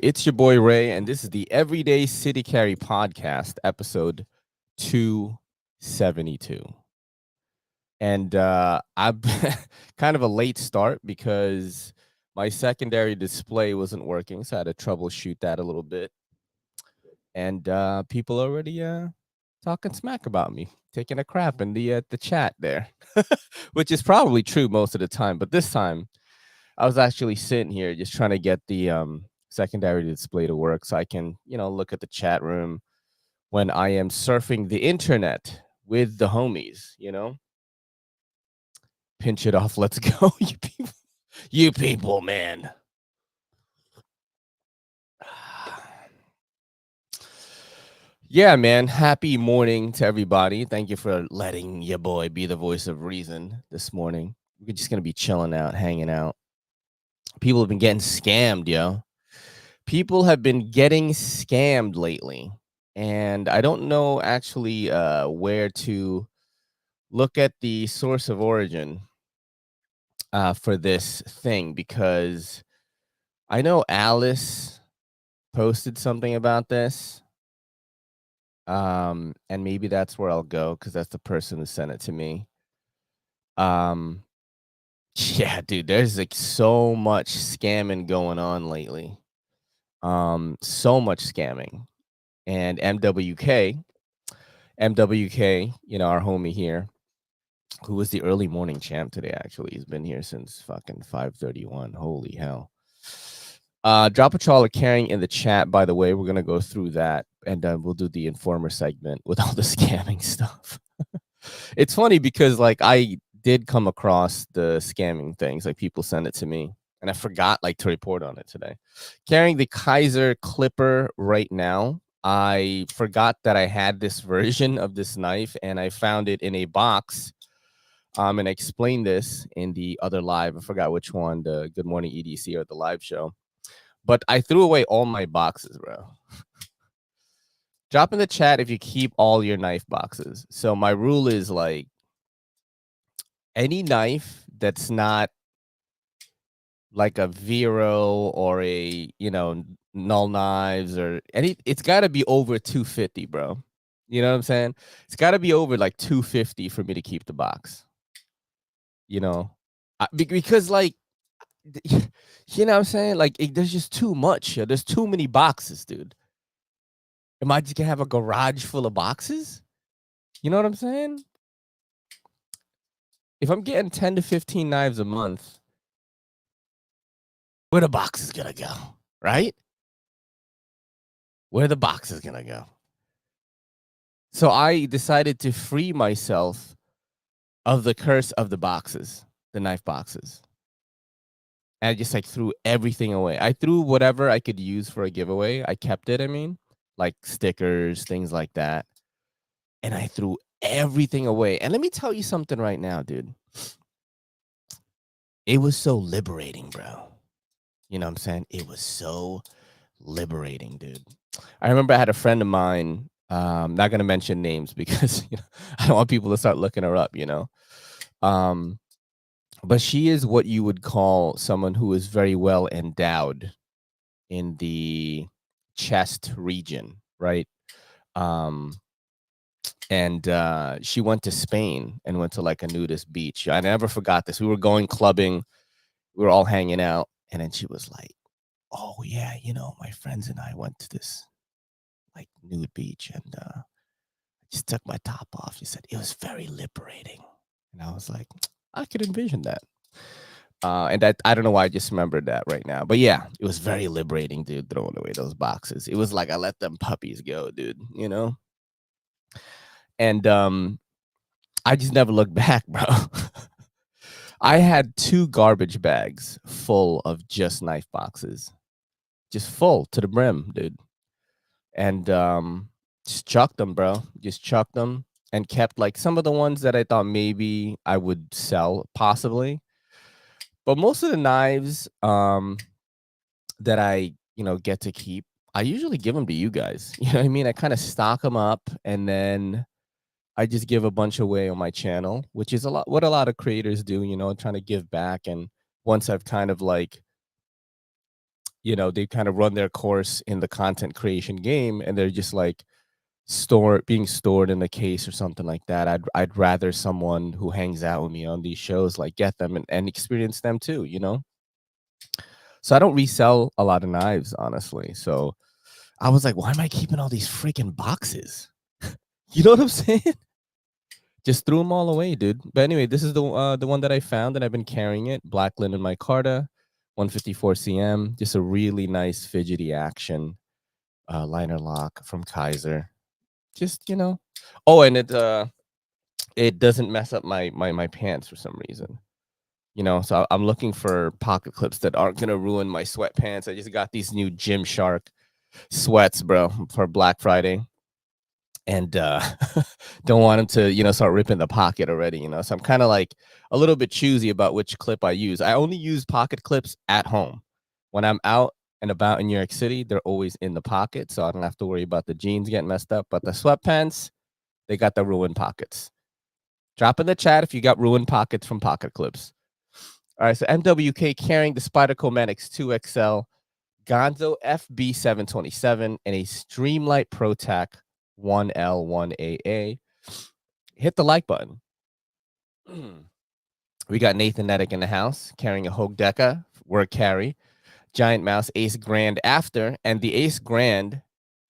It's your boy Ray, and this is the Everyday City Carry podcast, episode 272. And I'm kind of a late start because my secondary display wasn't working, so I had to troubleshoot that a little bit. And people already talking smack about me, taking a crap in the chat there, which is probably true most of the time. But this time, I was actually sitting here just trying to get the secondary display to work so I can, look at the chat room when I am surfing the internet with the homies, Pinch it off. Let's go, you people. You people, man. Yeah, man. Happy morning to everybody. Thank you for letting your boy be the voice of reason this morning. We're just going to be chilling out, hanging out. People have been getting scammed, yo. People have been getting scammed lately. And I don't know actually where to look at the source of origin for this thing, because I know Alice posted something about this. And maybe that's where I'll go because that's the person who sent it to me. Yeah, dude, there's like so much scamming going on lately. So much scamming. And MWK, our homie here, who was the early morning champ today, actually. He's been here since fucking 5:31. Holy hell. Drop what y'all are carrying in the chat, by the way. We're going to go through that, and we'll do the informer segment with all the scamming stuff. It's funny because, like, I did come across the scamming things. Like, people send it to me, and I forgot, like, to report on it today. Carrying the Kaiser Clipper right now. I forgot that I had this version of this knife, and I found it in a box. And I explained this in the other live. I forgot which one, the Good Morning EDC or the live show. But I threw away all my boxes, bro. Drop in the chat if you keep all your knife boxes. So my rule is, like, any knife that's not like a Vero or a, Null Knives or any, it's got to be over 250, bro. You know what I'm saying? It's got to be over like 250 for me to keep the box. Because, like, you know what I'm saying? Like, there's just too much. There's too many boxes, dude. Am I just gonna have a garage full of boxes? You know what I'm saying? If I'm getting 10 to 15 knives a month, where the box is gonna go, right? Where the box is gonna go. So I decided to free myself of the curse of the boxes, the knife boxes. And I just, like, threw everything away. I threw whatever I could use for a giveaway. I kept it, like stickers, things like that. And I threw everything away. And let me tell you something right now, dude. It was so liberating, bro. You know what I'm saying? It was so liberating, dude. I remember I had a friend of mine, not going to mention names because I don't want people to start looking her up, but she is what you would call someone who is very well endowed in the chest region, right? And she went to Spain and went to, like, a nudist beach. I never forgot this. We were going clubbing. We were all hanging out. And then she was like, oh, yeah, my friends and I went to this, like, nude beach, and I just took my top off. She said, it was very liberating. And I was like, I could envision that. And I don't know why I just remembered that right now. But yeah, it was very liberating, dude, throwing away those boxes. It was like I let them puppies go, dude, And I just never looked back, bro. I had 2 garbage bags full of just knife boxes. Just full to the brim, dude. And just chucked them, bro. Just chucked them and kept, like, some of the ones that I thought maybe I would sell, possibly. But most of the knives that I, get to keep, I usually give them to you guys. You know what I mean? I kind of stock them up, and then I just give a bunch away on my channel, which is what a lot of creators do, trying to give back. And once I've kind of, like, you know, they kind of run their course in the content creation game, and they're just like being stored in a case or something like that. I'd rather someone who hangs out with me on these shows like get them and experience them too, you know? So I don't resell a lot of knives, honestly. So I was like, why am I keeping all these freaking boxes? You know what I'm saying? Just threw them all away, dude. But anyway, this is the one that I found, and I've been carrying it. Black linen micarta, 154 cm. Just a really nice fidgety action liner lock from Kaiser. Just, you know. Oh, and it doesn't mess up my pants for some reason. You know, so I'm looking for pocket clips that aren't gonna ruin my sweatpants. I just got these new Gymshark sweats, bro, for Black Friday. And don't want them to, you know, start ripping the pocket already, you know. So I'm kind of like a little bit choosy about which clip I use. I only use pocket clips at home. When I'm out and about in New York City, they're always in the pocket, so I don't have to worry about the jeans getting messed up. But the sweatpants, they got the ruined pockets. Drop in the chat if you got ruined pockets from pocket clips. All right, so MWK carrying the Spyderco Manix 2XL, Gonzo FB727, and a Streamlight ProTac 1L1AA. Hit the like button. We got Nathan Nedick in the house carrying a Hogue Deca word carry, Giant Mouse Ace Grand after, and the Ace Grand,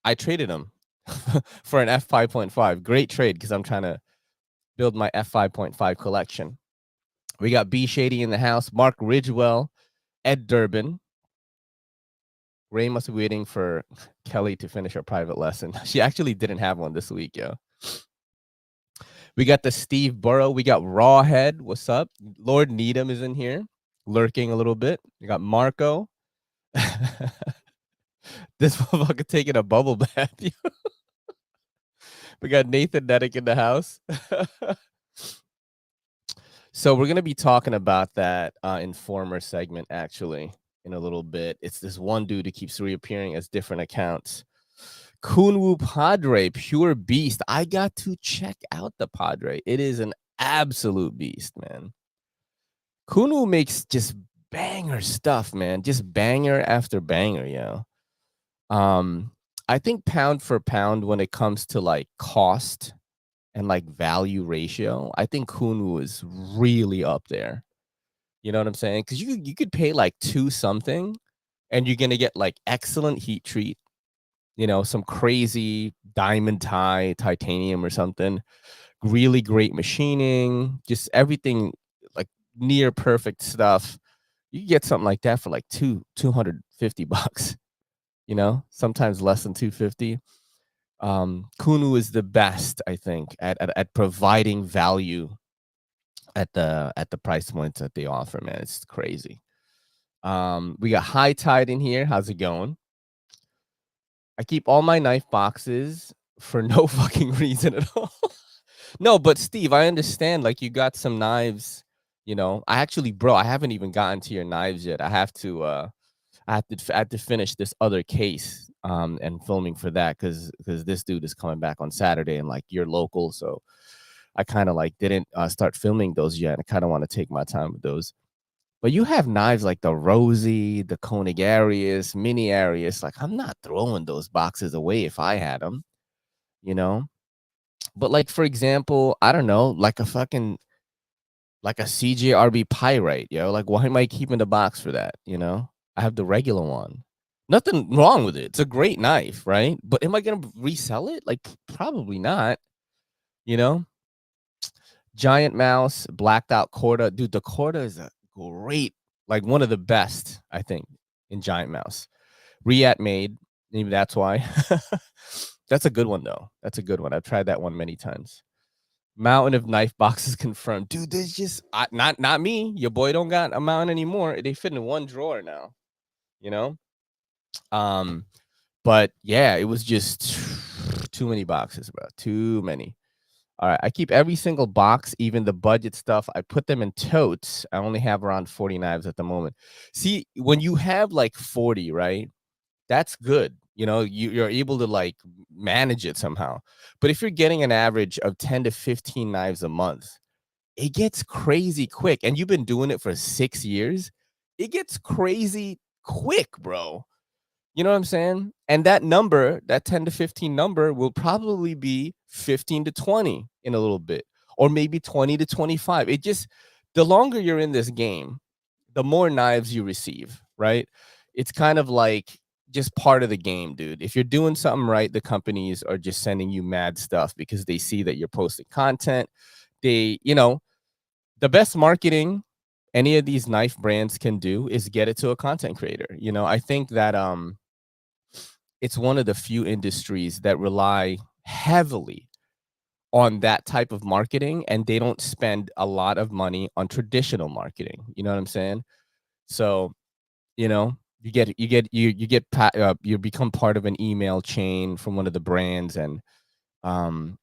I traded him for an F5.5. Great trade because I'm trying to build my F5.5 collection. We got B Shady in the house, Mark Ridgewell, Ed Durbin. Ray must be waiting for Kelly to finish her private lesson. She actually didn't have one this week, yo. We got the Steve Burrow. We got Rawhead. What's up? Lord Needham is in here, lurking a little bit. We got Marco. This motherfucker taking a bubble bath. We got Nathan Nedick in the house. So we're going to be talking about that Informer segment, actually, in a little bit. It's this one dude who keeps reappearing as different accounts. Kunwu Padre, pure beast. I got to check out the Padre. It is an absolute beast, man. Kunwu makes just banger stuff, man. Just banger after banger, yo. I think pound for pound when it comes to like cost and like value ratio, I think Kunwu is really up there. You know what I'm saying? Because you could pay like $2 something and you're gonna get like excellent heat treat, you know, some crazy diamond tie, titanium or something, really great machining, just everything like near perfect stuff. You can get something like that for like $250, you know, sometimes less than 250. Kunwu is the best, I think, at providing value at the price points that they offer, man. It's crazy. We got High Tide in here. How's it going? I keep all my knife boxes for no fucking reason at all. No, but Steve, I understand. Like you got some knives, you know. I actually, bro, I haven't even gotten to your knives yet. I have to finish this other case and filming for that because this dude is coming back on Saturday and like you're local, so I kind of like didn't start filming those yet. I kind of want to take my time with those. But you have knives like the Rosie, the Koenig Arius, Mini Arius. Like I'm not throwing those boxes away if I had them, you know. But like for example, I don't know, like a CJRB Pyrite, yo. Like why am I keeping the box for that? You know, I have the regular one. Nothing wrong with it. It's a great knife, right? But am I gonna resell it? Like probably not. You know. Giant Mouse, blacked out Corda. Dude, the Corda is a great, like one of the best, I think, in Giant Mouse. Riat made, maybe that's why. That's a good one, though. That's a good one. I've tried that one many times. Mountain of knife boxes confirmed. Dude, there's just, not me. Your boy don't got a mountain anymore. They fit in one drawer now, you know? But yeah, it was just too many boxes, bro. Too many. All right, I keep every single box, even the budget stuff. I put them in totes. I only have around 40 knives at the moment. See, when you have like 40, right? That's good. You know, you're able to like manage it somehow. But if you're getting an average of 10 to 15 knives a month, it gets crazy quick. And you've been doing it for 6 years. It gets crazy quick, bro. You know what I'm saying? And that number, that 10 to 15 number will probably be 15 to 20 in a little bit, or maybe 20 to 25. It just, the longer you're in this game, the more knives you receive, right? It's kind of like just part of the game, dude. If you're doing something right, the companies are just sending you mad stuff because they see that you're posting content. They, the best marketing any of these knife brands can do is get it to a content creator. I think that it's one of the few industries that rely heavily on that type of marketing, and they don't spend a lot of money on traditional marketing. You know what I'm saying? So, you become part of an email chain from one of the brands. And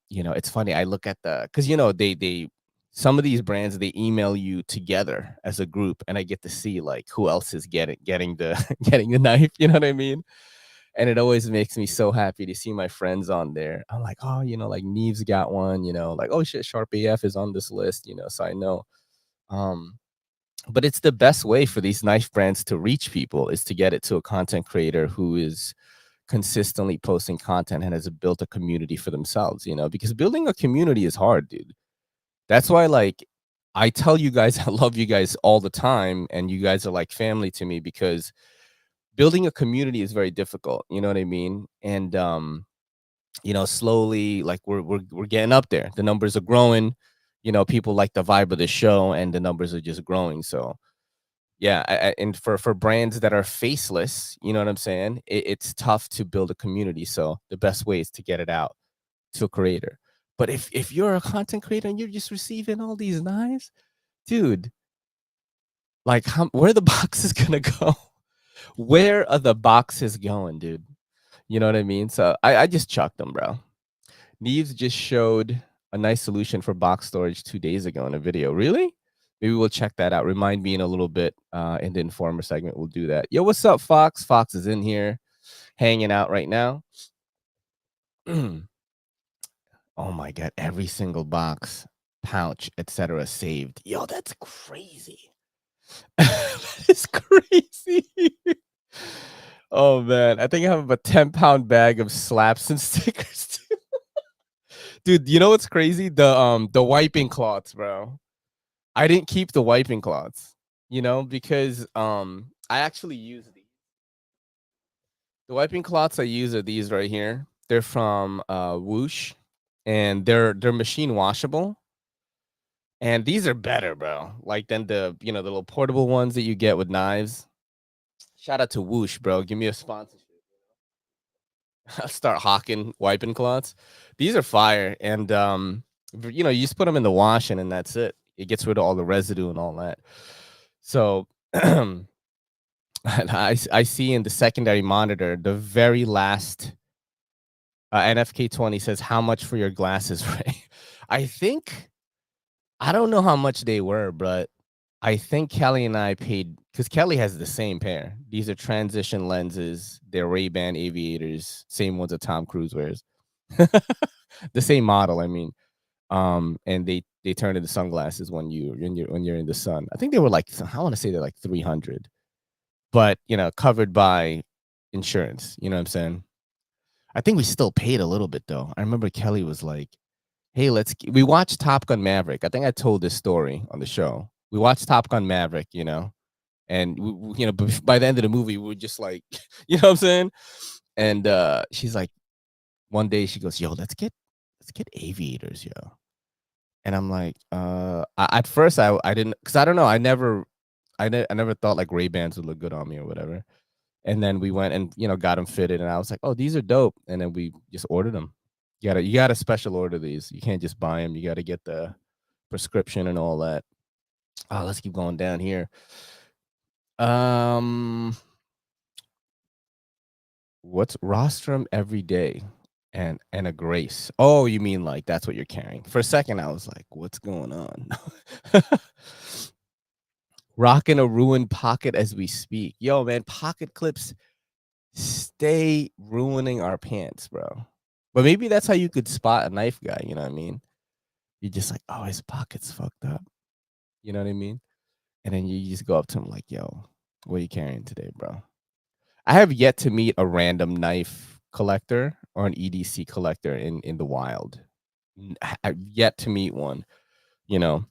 it's funny, I look at because they some of these brands, they email you together as a group, and I get to see like who else is getting the getting the knife. You know what I mean? And it always makes me so happy to see my friends on there. I'm like, oh, like Neve's got one, like, oh shit, Sharp AF is on this list, so I know. Um, but it's the best way for these knife brands to reach people is to get it to a content creator who is consistently posting content and has built a community for themselves, because building a community is hard, dude. That's why, like, I tell you guys I love you guys all the time, and you guys are like family to me, because building a community is very difficult. You know what I mean? And slowly, like we're getting up there. The numbers are growing. People like the vibe of the show, and the numbers are just growing. So yeah, and for brands that are faceless, you know what I'm saying? It's tough to build a community. So the best way is to get it out to a creator. But if you're a content creator and you're just receiving all these knives, dude, like where are the boxes gonna go? Where are the boxes going, dude? You know what I mean? So I just chucked them, bro. Neves just showed a nice solution for box storage 2 days ago in a video. Really? Maybe we'll check that out. Remind me in a little bit in the Informer segment. We'll do that. Yo, what's up, Fox? Fox is in here hanging out right now. Oh my God. Every single box, pouch, etc. saved. Yo, that's crazy. That is crazy. Oh man, I think I have a 10-pound bag of slaps and stickers. Dude, you know what's crazy? The wiping cloths, bro. I didn't keep the wiping cloths, because I actually use these. The wiping cloths I use are these right here. They're from Whoosh, and they're machine washable. And these are better, bro. Like than the little portable ones that you get with knives. Shout out to Whoosh, bro. Give me a sponsorship. I'll start hawking wiping cloths. These are fire, and you just put them in the wash, and that's it. It gets rid of all the residue and all that. So I see in the secondary monitor the very last NFK20 says, how much for your glasses, Ray? I don't know how much they were, but I think Kelly and I paid, because Kelly has the same pair. These are transition lenses. They're Ray-Ban aviators, same ones that Tom Cruise wears. The same model, I mean. And they turn into sunglasses when you're in the sun. I think they were like, I want to say they're like 300, but covered by insurance. You know what I'm saying? I think we still paid a little bit though. I remember Kelly was like, "Hey, we watched Top Gun Maverick." I think I told this story on the show. We watched Top Gun Maverick, and by the end of the movie, we were just like, you know what I'm saying? And she's like, one day she goes, "Yo, let's get aviators, yo." And I'm like, at first I didn't, because I don't know, I never thought like Ray-Bans would look good on me or whatever. And then we went and got them fitted, and I was like, oh, these are dope. And then we just ordered them. You gotta special order these. You can't just buy them. You gotta get the prescription and all that. Oh, let's keep going down here. What's rostrum every day and a grace? Oh, you mean like that's what you're carrying? For a second, I was like, what's going on? Rocking a ruined pocket as we speak. Yo, man, pocket clips stay ruining our pants, bro. But maybe that's how you could spot a knife guy. You know what I mean? You're just like, oh, his pocket's fucked up. You know what I mean? And then you just go up to him like, yo, what are you carrying today, bro? I have yet to meet a random knife collector or an EDC collector in the wild. I've yet to meet one. You know,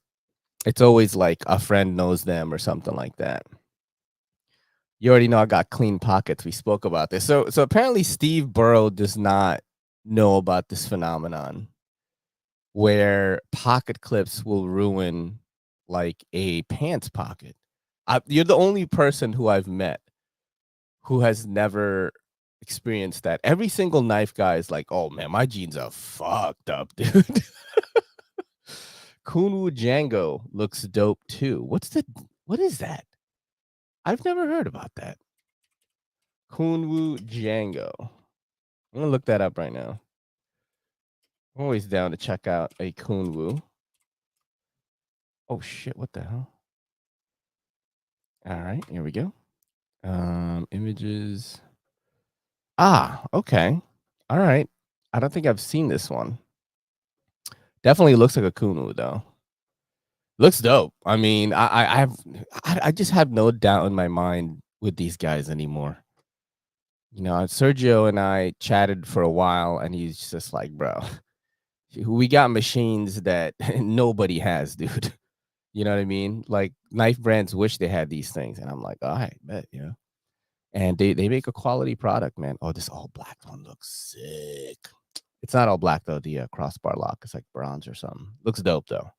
it's always like a friend knows them or something like that. You already know I got clean pockets. We spoke about this. So apparently Steve Burrow does not know about this phenomenon where pocket clips will ruin like a pants pocket. You're the only person who I've met who has never experienced that. Every single knife guy is like, "Oh man, my jeans are fucked up, dude." Kunwu Django looks dope too. What is that? I've never heard about that. Kunwu Django. I'm gonna look that up right now. I'm always down to check out a Kunwu. Oh shit, what the hell? All right, here we go. Images. Ah, okay. All right. I don't think I've seen this one. Definitely looks like a Kunwu though. Looks dope. I mean, I just have no doubt in my mind with these guys anymore. You know, Sergio and I chatted for a while, and he's just like, "Bro, we got machines that nobody has, dude." You know what I mean? Like knife brands wish they had these things, and I'm like, "All right, bet, you know." And they make a quality product, man. Oh, this all black one looks sick. It's not all black though. The crossbar lock is like bronze or something. Looks dope though.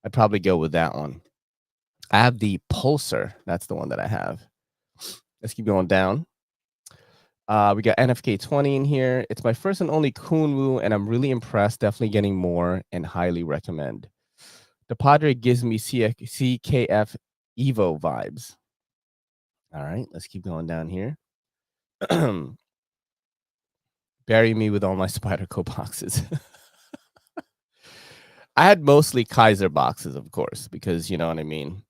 I'd probably go with that one. I have the Pulsar. That's the one that I have. Let's keep going down. We got NFK20 in here. It's my first and only Kunwu, and I'm really impressed. Definitely getting more and highly recommend. The Padre gives me CKF Evo vibes. All right, let's keep going down here. Bury me with all my Spyderco boxes. I had mostly Kaiser boxes, of course, because you know what I mean.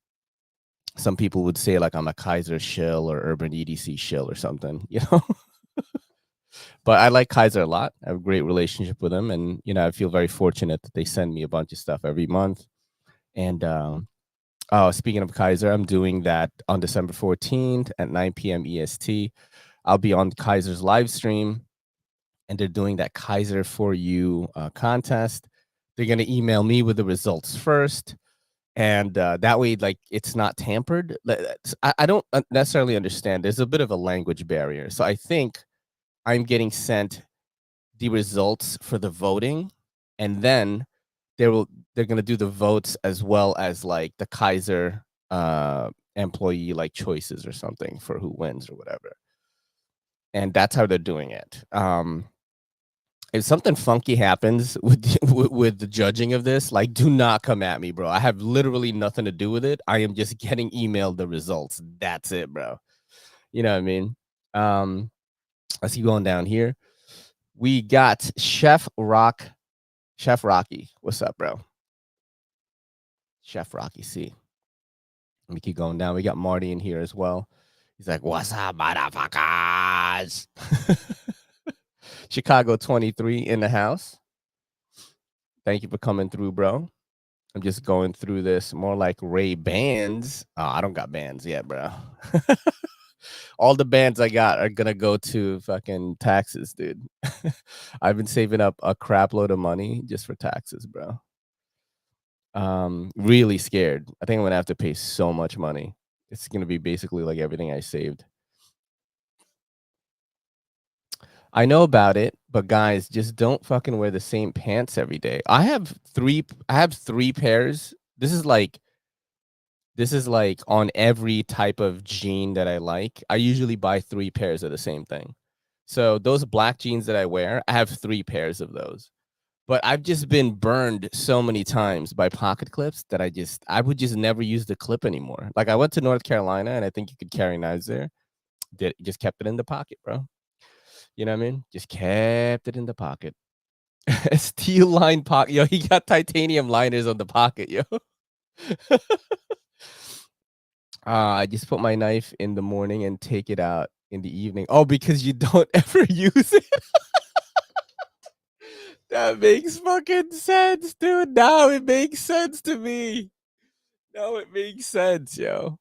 Some people would say like I'm a Kaiser shill or Urban EDC shill or something, you know. But I like Kaiser a lot. I have a great relationship with them, and you know, I feel very fortunate that they send me a bunch of stuff every month. And oh, speaking of Kaiser, I'm doing that on December 14th at 9 p.m. EST. I'll be on Kaiser's live stream, and they're doing that Kaiser for You contest. They're gonna email me with the results first, and that way, like, it's not tampered. I don't necessarily understand. There's a bit of a language barrier, so I think I'm getting sent the results for the voting, and then they're gonna do the votes as well as like the Kaiser employee like choices or something for who wins or whatever. And that's how they're doing it. If something funky happens with with the judging of this, like, do not come at me, bro. I have literally nothing to do with it. I am just getting emailed the results. That's it, bro. You know what I mean? Um, let's keep going down here. We got Chef Rocky. What's up, bro? Chef Rocky C. Let me keep going down. We got Marty in here as well. He's like, "What's up, motherfuckers?" Chicago 23 in the house. Thank you for coming through, bro. I'm just going through this more like Ray bands. Oh, I don't got bands yet, bro. All the bands I got are gonna go to fucking taxes, dude. I've been saving up a crap load of money just for taxes, bro. Really scared. I think I'm gonna have to pay so much money. It's gonna be basically like everything I saved. I know about it, but guys, just don't fucking wear the same pants every day. I have three pairs. This is like on every type of jean that I like. I usually buy 3 pairs of the same thing. So those black jeans that I wear, I have 3 pairs of those. But I've just been burned so many times by pocket clips that I would just never use the clip anymore. Like I went to North Carolina and I think you could carry knives there. Just kept it in the pocket, bro. You know what I mean? Just kept it in the pocket. Steel line pocket. Yo, he got titanium liners on the pocket, yo. I just put my knife in the morning and take it out in the evening. Oh, because you don't ever use it. That makes fucking sense, dude. Now it makes sense to me. No, it makes sense, yo.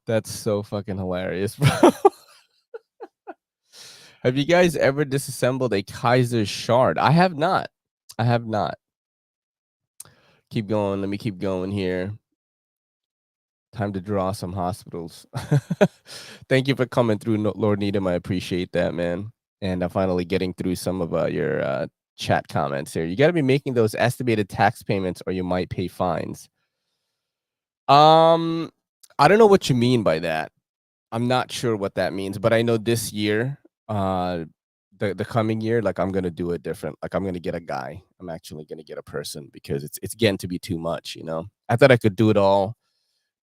That's so fucking hilarious, bro. Have you guys ever disassembled a Kaiser shard? I have not. I have not. Keep going. Let me keep going here. Time to draw some hospitals. Thank you for coming through, Lord Needham. I appreciate that, man. And finally getting through some of your chat comments here. You got to be making those estimated tax payments or you might pay fines. I don't know what you mean by that. I'm not sure what that means, but I know this year, the coming year, like I'm gonna do it different. Like I'm gonna get a guy. I'm actually gonna get a person because it's getting to be too much. You know, I thought I could do it all,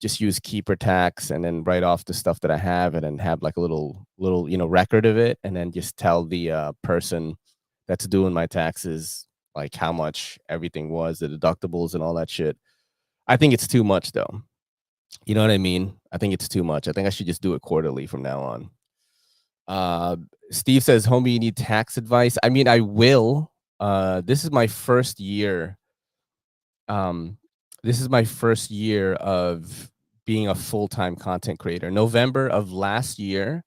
just use keeper tax and then write off the stuff that I have, and then have like a little record of it, and then just tell the person that's doing my taxes like how much everything was, the deductibles and all that shit. I think it's too much though. You know what I mean? I think it's too much. I think I should just do it quarterly from now on. Steve says, homie, you need tax advice. I mean, I will. This is my first year. This is my first year of being a full-time content creator. November of last year,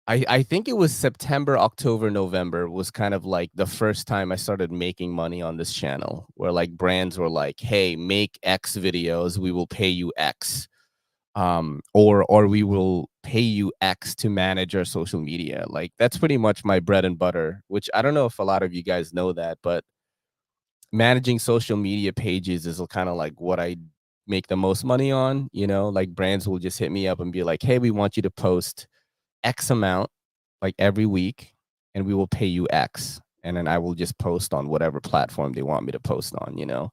I think it was September, October, November was kind of like the first time I started making money on this channel, where like brands were like, hey, make X videos, we will pay you X. Or we will pay you X to manage our social media. Like that's pretty much my bread and butter, which I don't know if a lot of you guys know that, but managing social media pages is kind of like what I make the most money on. You know, like brands will just hit me up and be like, hey, we want you to post X amount like every week and we will pay you X. And then I will just post on whatever platform they want me to post on, you know.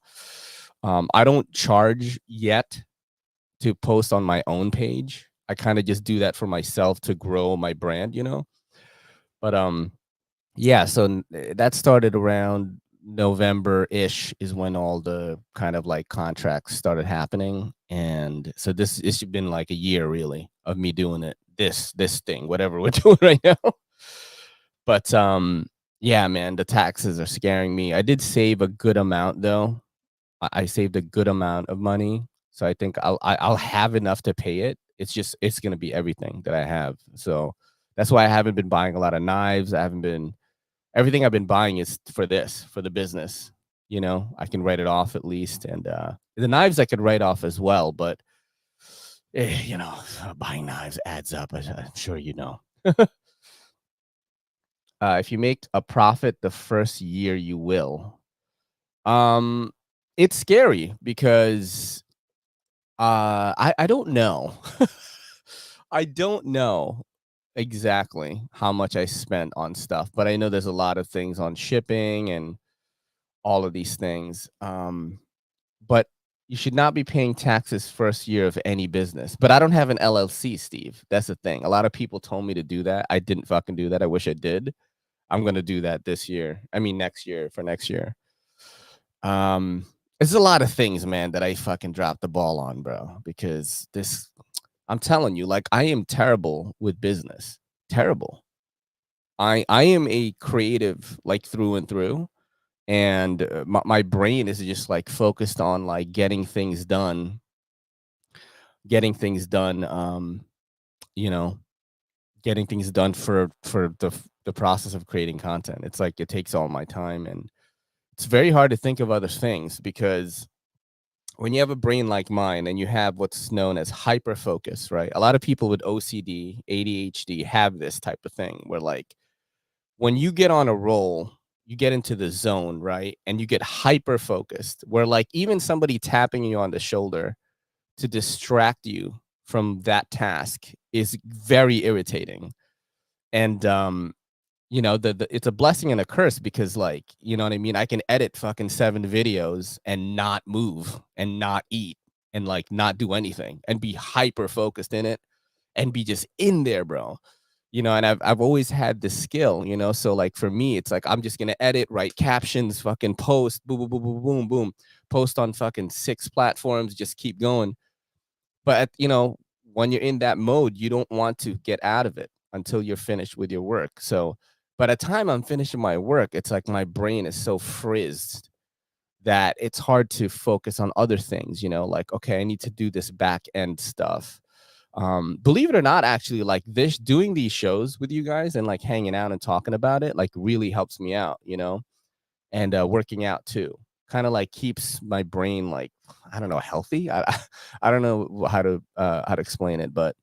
I don't charge yet to post on my own page. I kind of just do that for myself to grow my brand, you know. But yeah, so that started around November-ish is when all the kind of like contracts started happening. And so it's been like a year really of me doing it, this thing, whatever we're doing right now. But yeah, man, the taxes are scaring me. I did save a good amount though. I saved a good amount of money, so I think I'll have enough to pay it. It's gonna be everything that I have. So that's why I haven't been buying a lot of knives. I haven't been everything I've been buying is for the business. You know, I can write it off at least, and the knives I could write off as well. But you know, buying knives adds up. I'm sure you know. If you make a profit the first year, you will. It's scary because I don't know. I don't know exactly how much I spent on stuff, but I know there's a lot of things on shipping and all of these things. But you should not be paying taxes first year of any business. But I don't have an LLC, Steve. That's the thing. A lot of people told me to do that. I didn't fucking do that. I wish I did. I'm gonna do that this year. I mean next year for next year. There's a lot of things, man, that I fucking dropped the ball on, bro, because I'm telling you, like I am terrible with business. Terrible. I am a creative like through and through, and my brain is just like focused on like getting things done you know, getting things done for the process of creating content. It's like it takes all my time, and it's very hard to think of other things because when you have a brain like mine and you have what's known as hyper focus, right? A lot of people with OCD, ADHD have this type of thing where like when you get on a roll, you get into the zone, right? And you get hyper focused where like even somebody tapping you on the shoulder to distract you from that task is very irritating. And you know, it's a blessing and a curse because like, you know what I mean? I can edit fucking 7 videos and not move and not eat and like not do anything and be hyper focused in it and be just in there, bro. You know, and I've always had this skill, you know. So like for me, it's like I'm just gonna edit, write captions, fucking post, boom, boom, boom, boom, boom, boom, post on fucking 6 platforms, just keep going. But you know, when you're in that mode, you don't want to get out of it until you're finished with your work. So by the time I'm finishing my work, it's like my brain is so frizzed that it's hard to focus on other things, you know, like, okay, I need to do this back end stuff. Believe it or not, actually, like this, doing these shows with you guys and like hanging out and talking about it, like really helps me out, and working out too. Kind of like keeps my brain like, I don't know, healthy. I don't know how to explain it, but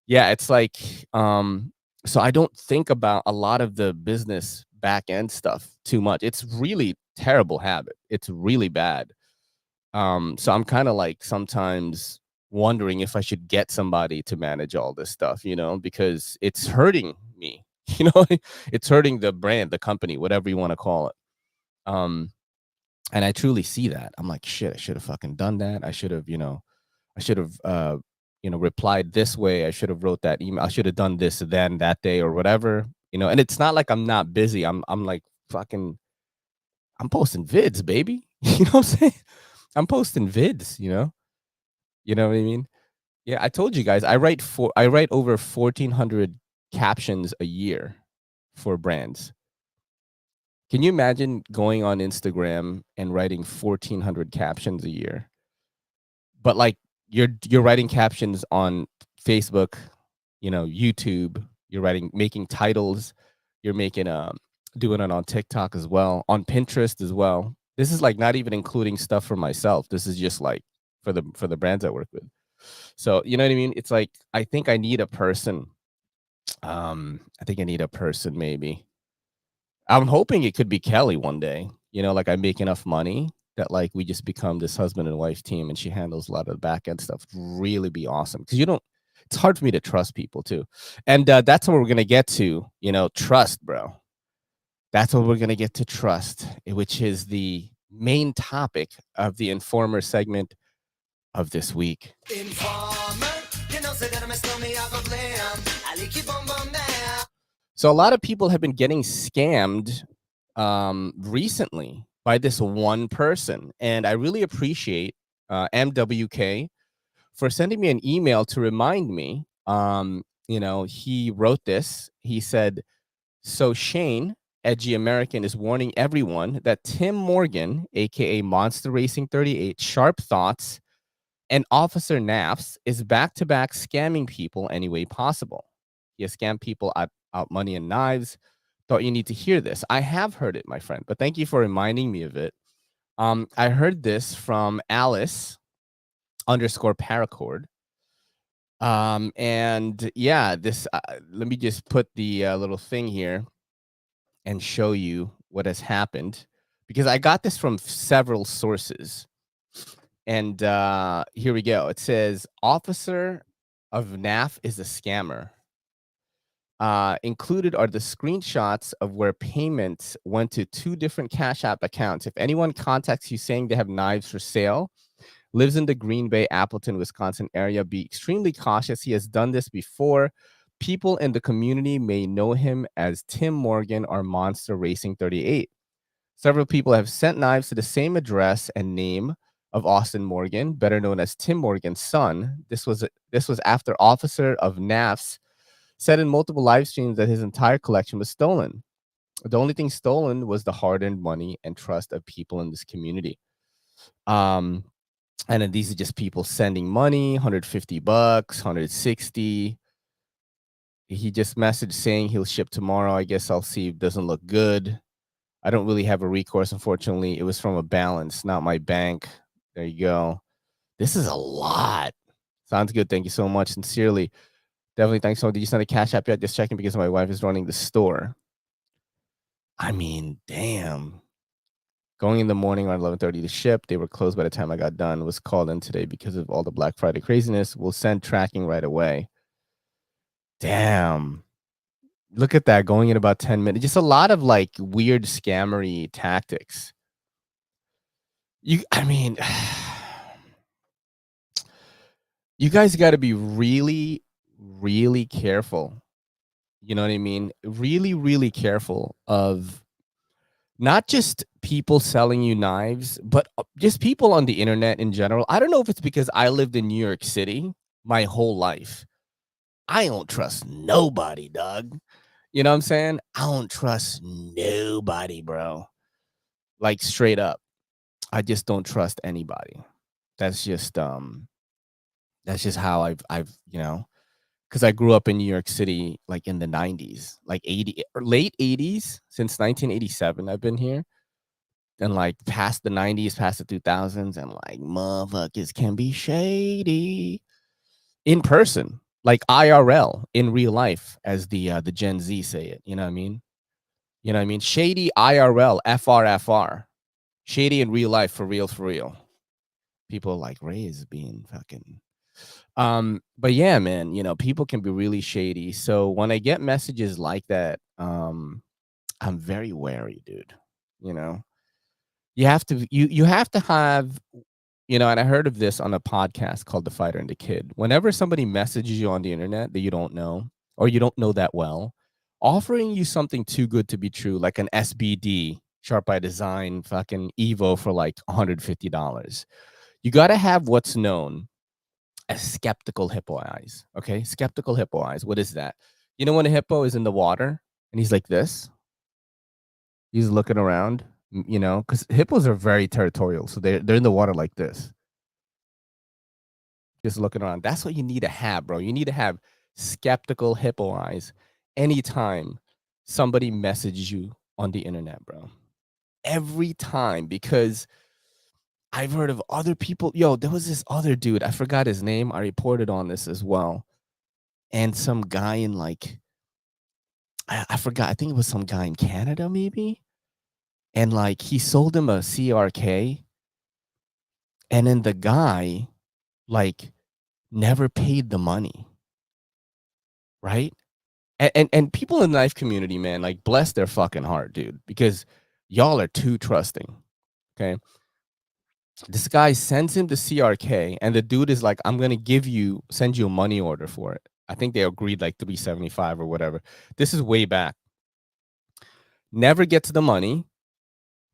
yeah, it's like so I don't think about a lot of the business back end stuff too much. It's really terrible habit. It's really bad. So I'm kind of like sometimes wondering if I should get somebody to manage all this stuff, because it's hurting me. You know, it's hurting the brand, the company, whatever you want to call it. Um, and I truly see that. I'm like, shit, I should have fucking done that. I should have, I should have, replied this way. I should have wrote that email. I should have done this then that day or whatever. And it's not like I'm not busy. I'm like fucking. I'm posting vids, baby. You know what I'm saying? I'm posting vids. You know what I mean? Yeah, I told you guys. I write over 1,400 captions a year for brands. Can you imagine going on Instagram and writing 1,400 captions a year? But like you're writing captions on Facebook, YouTube, you're making titles, you're making doing it on TikTok as well, on Pinterest as well. This is like not even including stuff for myself. This is just like for the brands I work with. So, you know what I mean? It's like I think I need a person. I think I need a person maybe. I'm hoping it could be Kelly one day. Like I make enough money that like we just become this husband and wife team, and she handles a lot of the back end stuff. Really be awesome because it's hard for me to trust people too, and that's what we're gonna get to. Trust, bro. That's what we're gonna get to trust, which is the main topic of the Informer segment of this week. Informer, so a lot of people have been getting scammed recently by this one person, and I really appreciate MWK for sending me an email to remind me. He wrote this. He said, "So Shane, edgy American, is warning everyone that Tim Morgan, aka Monster Racing 38, Sharp Thoughts, and Officer Knafs is back-to-back scamming people any way possible. He has scammed people out money and knives. Thought you need to hear this." I have heard it, my friend, but thank you for reminding me of it. I heard this from Alice _ paracord. And yeah, this, let me just put the little thing here and show you what has happened, because I got this from several sources. And here we go. It says, "Officer of NAF is a scammer." Included are the screenshots of where payments went to 2 different Cash App accounts. If anyone contacts you saying they have knives for sale, lives in the Green Bay, Appleton, Wisconsin area, be extremely cautious. He has done this before. People in the community may know him as Tim Morgan or Monster Racing 38. Several people have sent knives to the same address and name of Austin Morgan, better known as Tim Morgan's son. This was after Officer of NAFs said in multiple live streams that his entire collection was stolen. The only thing stolen was the hard-earned money and trust of people in this community. And then these are just people sending money, $150, $160. He just messaged saying he'll ship tomorrow. I guess I'll see if it doesn't look good. I don't really have a recourse, unfortunately. It was from a balance, not my bank. There you go. This is a lot. Sounds good. Thank you so much. Sincerely. Definitely. Thanks so much. Did you send a Cash App yet? Just checking because my wife is running the store. I mean, damn. Going in the morning around 11:30 to ship. They were closed by the time I got done. Was called in today because of all the Black Friday craziness. We'll send tracking right away. Damn. Look at that. Going in about 10 minutes. Just a lot of like weird scammery tactics. I mean, you guys got to be really, really careful. You know what I mean? Really, really careful of not just people selling you knives, but just people on the internet in general. I don't know if it's because I lived in New York City my whole life. I don't trust nobody, Doug. You know what I'm saying? I don't trust nobody, bro. Like straight up. I just don't trust anybody. That's just That's just how I've because I grew up in New York City, like in the 90s, like 80 or late 80s. Since 1987 I've been here, and like past the 90s, past the 2000s, and like motherfuckers can be shady in person, like IRL, in real life, as the Gen Z say it. You know what I mean? You know what I mean? Shady IRL, FRFR. Shady in real life, for real, for real. People like Ray is being fucking. But yeah, man, people can be really shady. So when I get messages like that, I'm very wary, dude. You know, you have to have, and I heard of this on a podcast called The Fighter and the Kid. Whenever somebody messages you on the internet that you don't know, or you don't know that well, offering you something too good to be true, like an SBD, Sharp by Design, fucking Evo for like $150. You got to have what's known as skeptical hippo eyes. Okay. Skeptical hippo eyes. What is that? You know, when a hippo is in the water and he's like this, he's looking around, because hippos are very territorial. So they're in the water like this, just looking around. That's what you need to have, bro. You need to have skeptical hippo eyes anytime somebody messages you on the internet, bro. Every time, because I've heard of other people. Yo, there was this other dude. I forgot his name. I reported on this as well. And some guy in like, I forgot. I think it was some guy in Canada, maybe. And like, he sold him a CRK. And then the guy, like, never paid the money. Right. And people in the knife community, man, like, bless their fucking heart, dude, because y'all are too trusting. Okay. This guy sends him the CRK, and the dude is like, I'm gonna send you a money order for it. I think they agreed like 375 or whatever. This is way back. Never gets the money.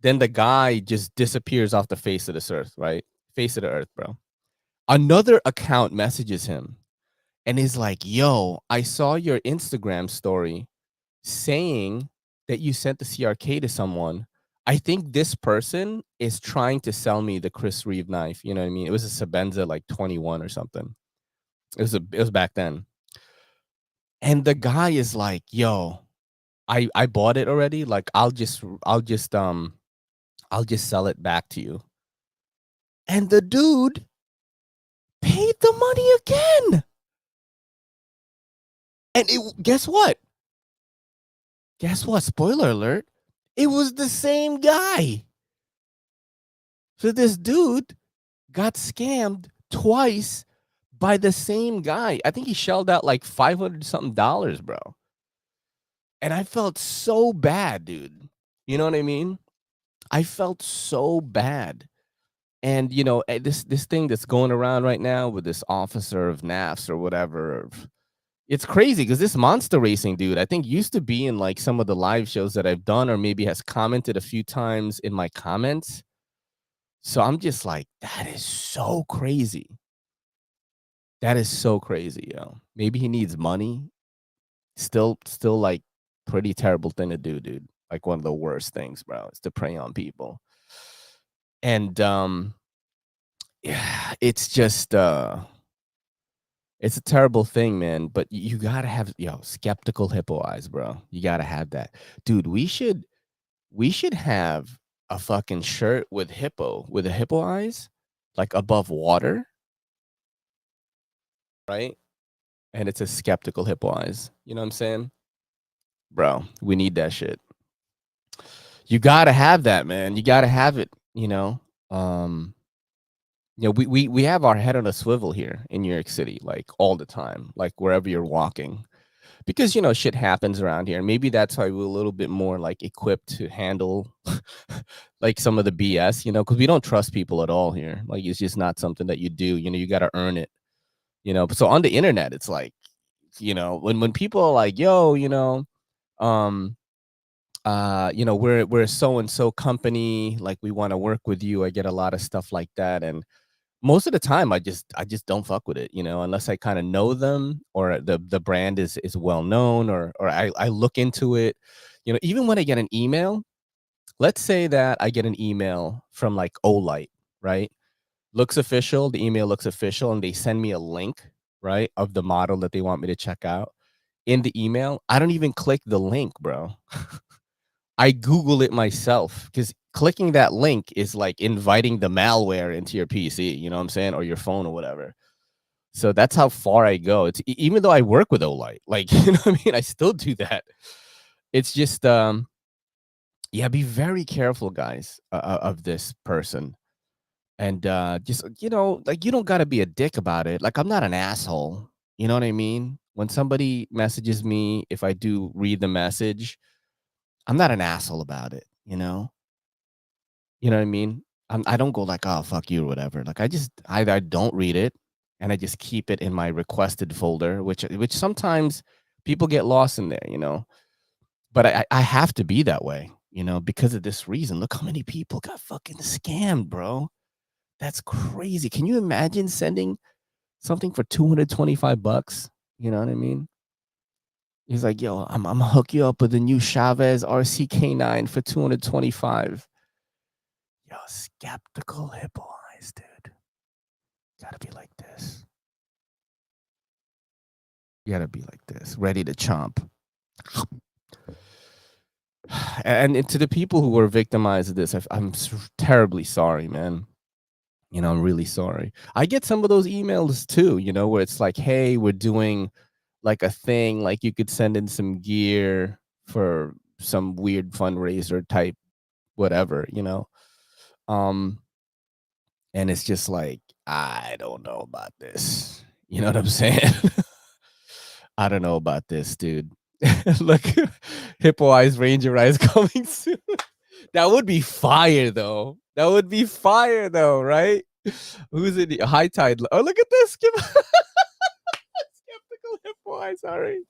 Then the guy just disappears off the face of this earth, right? Face of the earth, bro. Another account messages him and is like, yo, I saw your Instagram story saying that you sent the CRK to someone. I think this person is trying to sell me the Chris Reeve knife. You know what I mean? It was a Sabenza like 21 or something. It was back then. And the guy is like, yo, I bought it already. Like, I'll just sell it back to you. And the dude paid the money again. And guess what? Guess what? Spoiler alert. It was the same guy. So this dude got scammed twice by the same guy. I think he shelled out like 500 something dollars, bro. And I felt so bad, dude. You know what I mean? I felt so bad. And this thing that's going around right now with this officer of NAFs or whatever, it's crazy because this monster racing dude, I think, used to be in like some of the live shows that I've done, or maybe has commented a few times in my comments. So I'm just like, that is so crazy. That is so crazy, yo. Maybe he needs money. Still like pretty terrible thing to do, dude. Like one of the worst things, bro, is to prey on people. And yeah, it's just it's a terrible thing, man. But you gotta have skeptical hippo eyes, bro. You gotta have that, dude. We should have a fucking shirt with the hippo eyes, like above water, right? And it's a skeptical hippo eyes. You know what I'm saying, bro? We need that shit. You gotta have that, man. You gotta have it. Um, we have our head on a swivel here in New York City, like all the time, like wherever you're walking, because shit happens around here. Maybe that's why we're a little bit more like equipped to handle like some of the BS, because we don't trust people at all here. Like, it's just not something that you do. You got to earn it. So on the internet, it's like, when people are like, yo, um we're so and so company, like, we want to work with you. I get a lot of stuff like that, and most of the time I just don't fuck with it, unless I kind of know them, or the brand is well known, or I look into it. Even when I get an email, let's say that I get an email from like Olight, right? looks official. The email looks official, and they send me a link, right, of the model that they want me to check out in the email. I don't even click the link, bro. I Google it myself because clicking that link is like inviting the malware into your PC, you know what I'm saying, or your phone or whatever. So that's how far I go. It's even though I work with Olight, like you know what I mean, I still do that. It's just yeah, be very careful, guys, of this person. And just like you don't got to be a dick about it. Like I'm not an asshole. You know what I mean? When somebody messages me, if I do read the message, I'm not an asshole about it, you know? You know what I mean? I don't go like, "Oh, fuck you," or whatever. Like, I just either I don't read it, and I just keep it in my requested folder, which sometimes people get lost in there, you know? But I have to be that way, you know, because of this reason. Look how many people got fucking scammed, bro. That's crazy. Can you imagine sending something for 225 bucks? You know what I mean? He's like, "Yo, Imma hook you up with a new Chavez RCK9 for 225." Yo, skeptical hippo eyes, dude. Gotta be like this. You gotta be like this, ready to chomp. And to the people who were victimized of this, I'm terribly sorry, man. You know, I'm really sorry. I get some of those emails too, you know, where it's like, hey, we're doing like a thing, like you could send in some gear for some weird fundraiser type whatever, you know. Um, and it's just like, I don't know about this. You know what I'm saying? I don't know about this, dude. Look, Hippo Eyes Ranger Eyes coming soon. That would be fire, though. That would be fire, though, right? Who's in the high tide? Oh, look at this. Skeptical Hippo Eyes. Sorry.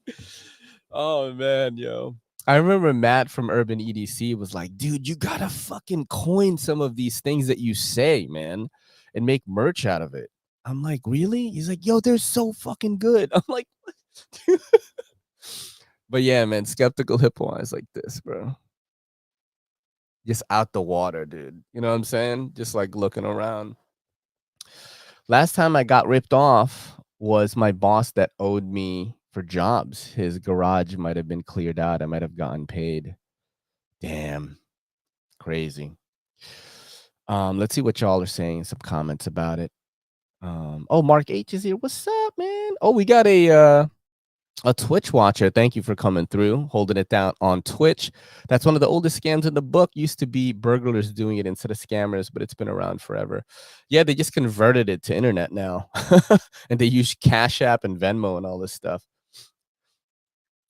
Oh, man, yo. I remember Matt from Urban EDC was like, dude, you gotta fucking coin some of these things that you say, man, and make merch out of it. I'm like, really? He's like, yo, they're so fucking good. I'm like, but yeah, man, skeptical hippo eyes like this, bro. Just out the water, dude. You know what I'm saying? Just like looking around. Last time I got ripped off was my boss that owed me for jobs. His garage might have been cleared out. I might have gotten paid. Damn, crazy. Let's see what y'all are saying. Some comments about it. Oh, Mark H is here. What's up, man? Oh, we got a Twitch watcher. Thank you for coming through, holding it down on Twitch. That's one of the oldest scams in the book. Used to be burglars doing it instead of scammers, but it's been around forever. Yeah, they just converted it to internet now, and they use Cashapp and Venmo and all this stuff.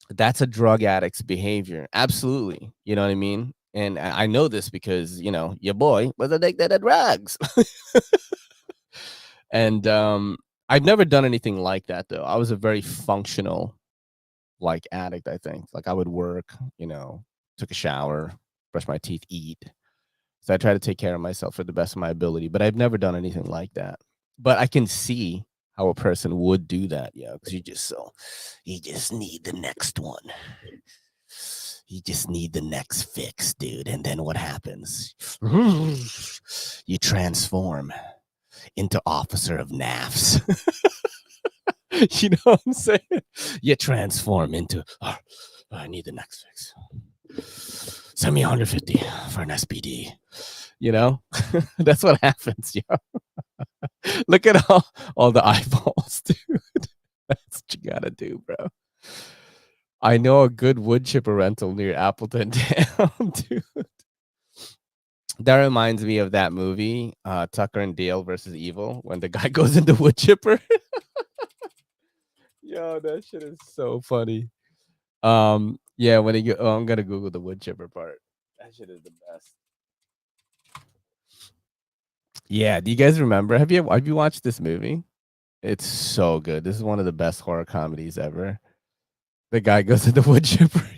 That's a drug addict's behavior. Absolutely. You know what I mean? And I know this because, you know, your boy was addicted to drugs. And I've never done anything like that, though. I was a very functional like addict, I think. Like I would work, you know, took a shower, brush my teeth, eat. So I try to take care of myself for the best of my ability, but I've never done anything like that. But I can see how a person would do that, yeah, because you just need the next one. You just need the next fix, dude. And then what happens? You transform into Officer of Knafs. You know what I'm saying? You transform into, I need the next fix. Send me 150 for an SPD. You know, that's what happens, yo. Look at all the eyeballs, dude. That's what you gotta do, bro. I know a good wood chipper rental near Appleton Town, dude. That reminds me of that movie, Tucker and Dale versus Evil, when the guy goes into wood chipper. Yo, that shit is so funny. Yeah, when you I'm gonna Google the wood chipper part. That shit is the best. Yeah, do you guys remember? Have you watched this movie? It's so good. This is one of the best horror comedies ever. The guy goes to the wood chipper.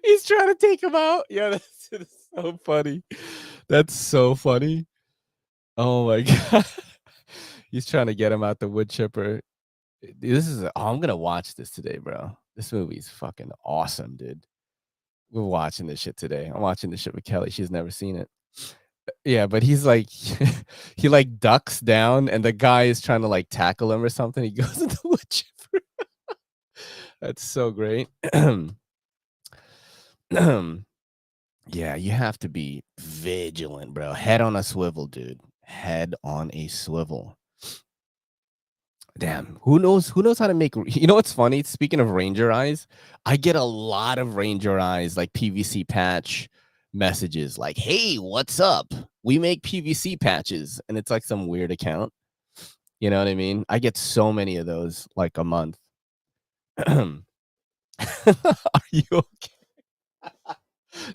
He's trying to take him out. Yeah, that's so funny. That's so funny. Oh my god. He's trying to get him out the wood chipper. I'm gonna watch this today, bro. This movie's fucking awesome, dude. We're watching this shit today. I'm watching this shit with Kelly. She's never seen it. Yeah, but he's like he like ducks down and the guy is trying to like tackle him or something. He goes into wood chipper. That's so great. Yeah, you have to be vigilant, bro. Head on a swivel, dude. Head on a swivel. Damn, who knows how to make you know what's funny? Speaking of Ranger Eyes, I get a lot of Ranger Eyes like PVC patch messages like, "Hey, what's up? We make PVC patches." And it's like some weird account. You know what I mean? I get so many of those like a month. Are you okay?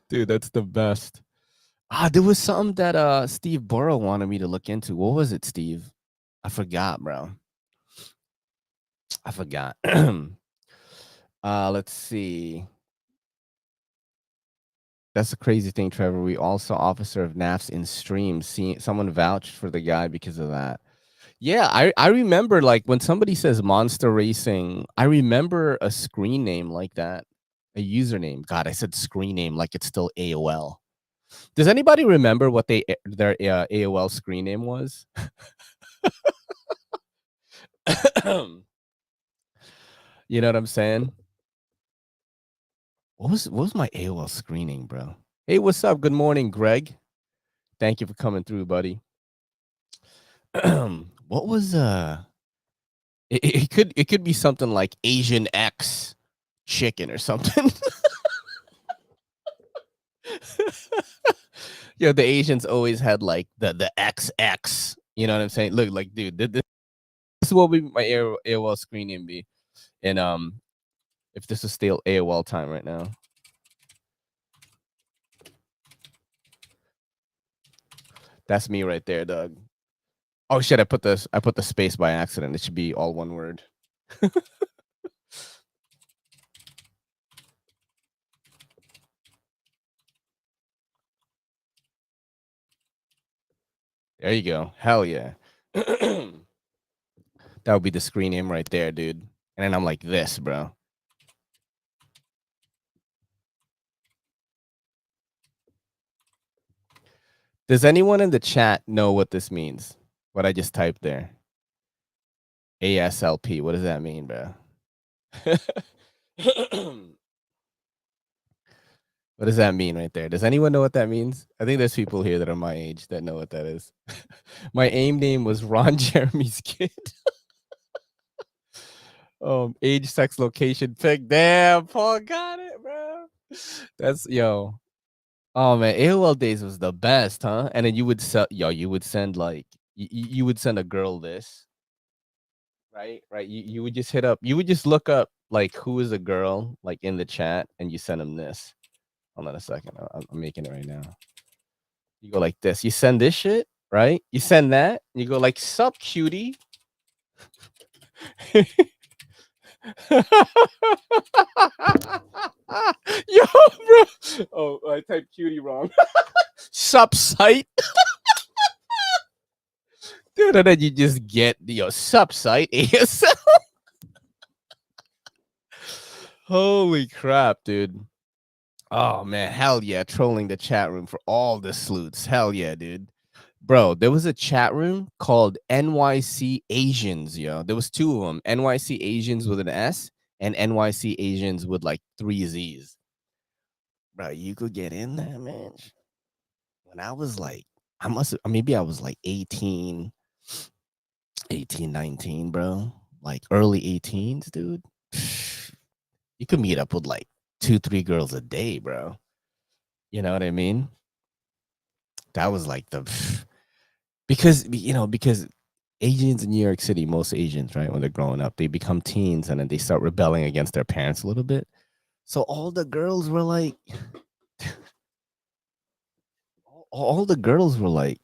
Dude, that's the best. There was something that Steve Burrow wanted me to look into. What was it, Steve? I forgot, bro. I forgot. Let's see. That's the crazy thing, Trevor. We all saw Officer of Knafs in stream. Seeing someone vouched for the guy because of that. Yeah, I remember like when somebody says Monster Racing, I remember a screen name like that, a username. God, I said screen name like it's still AOL. Does anybody remember what their AOL screen name was? You know what I'm saying? What was my AOL screening, bro? Hey, what's up? Good morning, Greg. Thank you for coming through, buddy. What was it could be something like Asian X chicken or something. Yeah, the Asians always had like the XX. You know what I'm saying? Look, like, dude, this is what would my AOL screen name be. And if this is still AOL time right now. That's me right there, Doug. Oh shit, I put the space by accident. It should be all one word. There you go. Hell yeah. That would be the screen name right there, dude. And then I'm like this, bro. Does anyone in the chat know what this means? What I just typed there? ASLP. What does that mean, bro? What does that mean right there? Does anyone know what that means? I think there's people here that are my age that know what that is. My AIM name was Ron Jeremy's kid. Age, sex, location, pick. Damn, Paul got it, bro. That's yo. Oh man, AOL days was the best, huh? And then you would send like you would send a girl this, right? Right. You would just you would just look up like who is a girl like in the chat and you send them this. Hold on a second. I'm making it right now. You go like this. You send this shit, right? You send that. You go like sup cutie. Yo, bro. Oh, I typed cutie wrong. Sup site. Dude, and then you just get your sup site ASL. Holy crap, dude. Oh man, hell yeah, trolling the chat room for all the salutes. Hell yeah, dude. Bro, there was a chat room called NYC Asians, yo. There was two of them. NYC Asians with an S and NYC Asians with like 3 Z's. Bro, you could get in there, man. When I was like, maybe I was like 18, 19, bro. Like early 18s, dude. You could meet up with like 2, 3 girls a day, bro. You know what I mean? That was like the because Asians in New York City, most Asians, right, when they're growing up, they become teens and then they start rebelling against their parents a little bit. So all the girls were like, all the girls were like,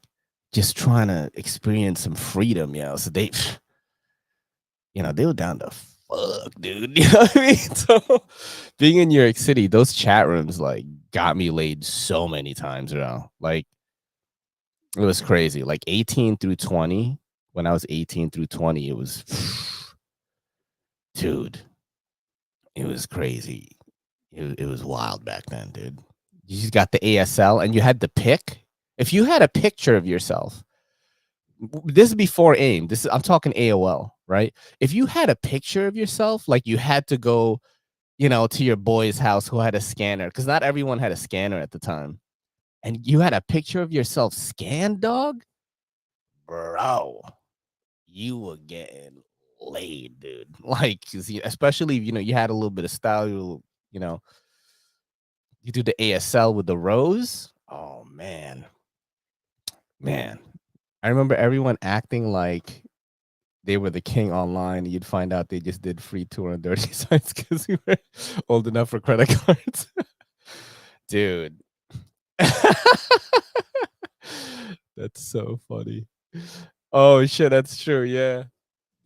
just trying to experience some freedom, So they were down to fuck, dude. You know what I mean? So being in New York City, those chat rooms like got me laid so many times, Like it was crazy. Like 18 through 20. When I was 18 through 20, it was dude, it was crazy. It was wild back then, dude. You just got the ASL and you had to pick. If you had a picture of yourself, this is before AIM. I'm talking AOL, right? If you had a picture of yourself, like you had to go, to your boy's house who had a scanner, because not everyone had a scanner at the time, and you had a picture of yourself scanned, dog, bro, you were getting laid, dude. Like, especially you had a little bit of style, you know, you do the ASL with the rose. Oh man. I remember everyone acting like they were the king online. You'd find out they just did free tour on dirty sites because we were old enough for credit cards. Dude. That's so funny. Oh shit, that's true. Yeah.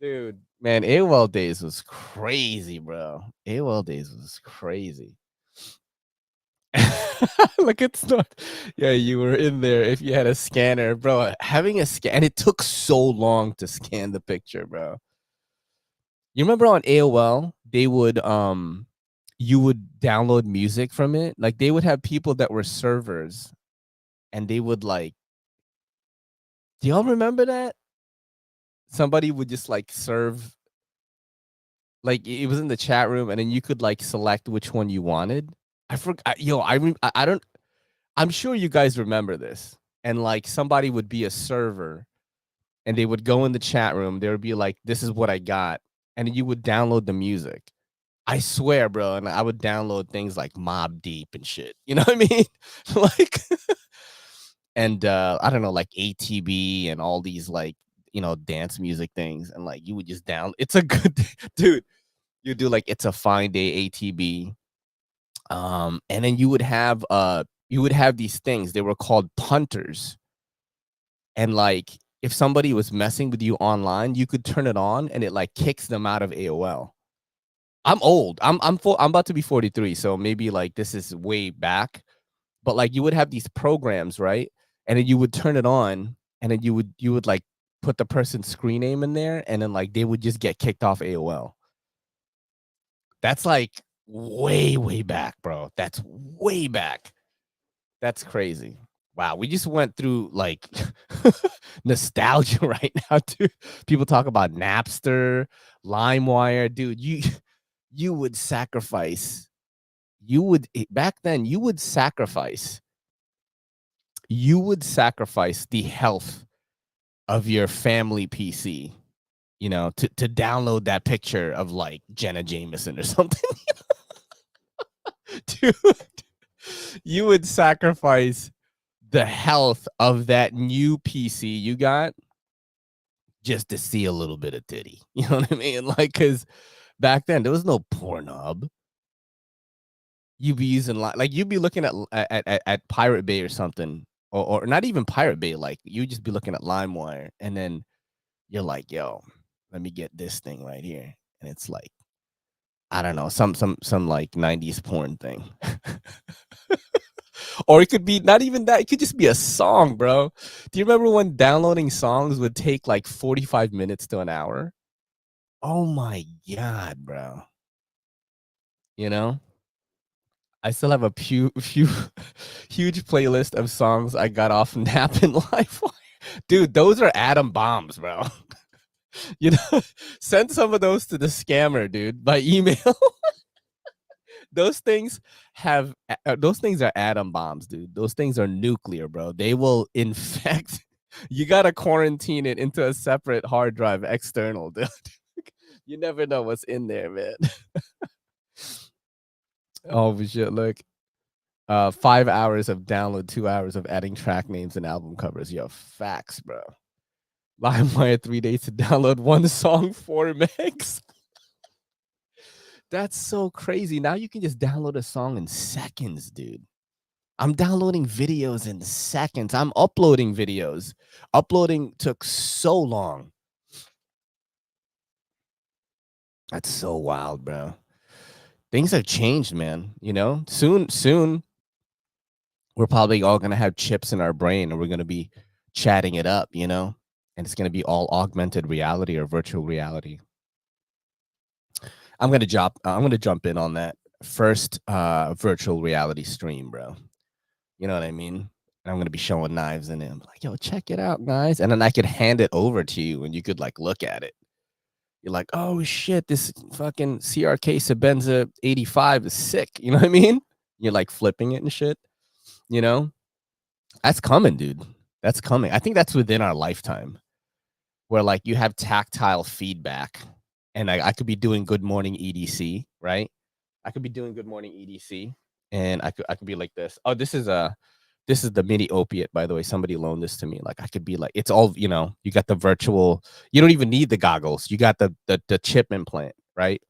Dude, man, AOL days was crazy, bro. AOL days was crazy. Like, it's not. Yeah, you were in there if you had a scanner, bro. Having a scan, it took so long to scan the picture, bro. You remember on AOL, they would you would download music from it. Like, they would have people that were servers, and they would like. Do y'all remember that? Somebody would just like serve, like it was in the chat room, and then you could like select which one you wanted. I forgot. Yo, I don't. I'm sure you guys remember this. And like somebody would be a server, and they would go in the chat room. There would be like, "This is what I got," and you would download the music. I swear, bro, and I would download things like Mob Deep and shit. You know what I mean? Like, and I don't know, like ATB and all these like dance music things, and like you would just down. It's a good dude. You do like It's a Fine Day ATB, and then you would have these things. They were called punters, and like if somebody was messing with you online, you could turn it on, and it like kicks them out of AOL. I'm old. I'm about to be 43, so maybe like this is way back. But like you would have these programs, right? And then you would turn it on, and then you would like put the person's screen name in there, and then like they would just get kicked off AOL. That's like way back, bro. That's way back. That's crazy. Wow, we just went through like nostalgia right now, dude. People talk about Napster, LimeWire, dude. You would sacrifice. Back then. You would sacrifice the health of your family PC, to download that picture of like Jenna Jameson or something. Dude, you would sacrifice the health of that new PC you got just to see a little bit of titty. You know what I mean? Like, because back then there was no Pornhub. You'd be using like you'd be looking at Pirate Bay or something, or not even Pirate Bay. Like you'd just be looking at LimeWire, and then you're like, "Yo, let me get this thing right here," and it's like, I don't know, some like '90s porn thing. Or it could be not even that. It could just be a song, bro. Do you remember when downloading songs would take like 45 minutes to an hour? Oh my god, bro. You know? I still have a few huge playlist of songs I got off Nap and Life. Dude, those are atom bombs, bro. You know, send some of those to the scammer, dude, by email. Those things are atom bombs, dude. Those things are nuclear, bro. They will infect. You gotta quarantine it into a separate hard drive, external, dude. You never know what's in there, man. Oh shit! Look, 5 hours of download, 2 hours of adding track names and album covers. Yo, facts, bro. LimeWire 3 days to download one song, 4 megs. That's so crazy. Now you can just download a song in seconds, dude. I'm downloading videos in seconds. I'm uploading videos. Uploading took so long. That's so wild, bro. Things have changed, man. Soon we're probably all gonna have chips in our brain, and we're gonna be chatting it up, and it's gonna be all augmented reality or virtual reality. I'm gonna jump in on that first virtual reality stream, bro. You know what I mean? And I'm gonna be showing knives in it. I'm like, yo, check it out, guys. And then I could hand it over to you and you could like look at it. You're like, oh shit, this fucking CRK Sabenza 85 is sick. You know what I mean? You're like flipping it and shit. You know, that's coming, dude. That's coming. I think that's within our lifetime where like you have tactile feedback and I could be doing good morning EDC, right? I could be doing good morning EDC and I could be like this. Oh, this is the mini opiate, by the way. Somebody loaned this to me. Like I could be like, it's all, you got the virtual, you don't even need the goggles. You got the chip implant, right?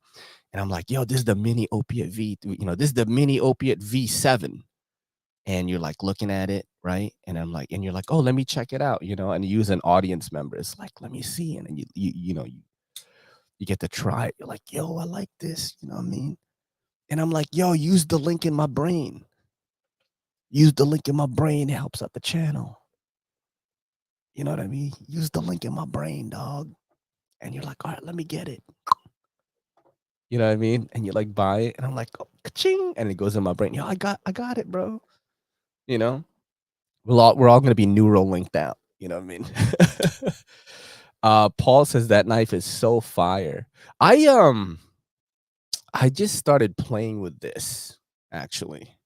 And I'm like, yo, this is the mini opiate this is the mini opiate V7. And you're like looking at it, right? And I'm like, and you're like, oh, let me check it out, and you use an audience member. It's like, let me see. And then you get to try it. You're like, yo, I like this. You know what I mean? And I'm like, yo, use the link in my brain. Use the link in my brain. It helps out the channel. You know what I mean? Use the link in my brain, dog. And you're like, all right, let me get it. You know what I mean? And you like buy it. And I'm like, oh, ka-ching. And it goes in my brain. Yo, I got it, bro. You know? We're all gonna be neural linked out. You know what I mean? Paul says that knife is so fire. I just started playing with this, actually.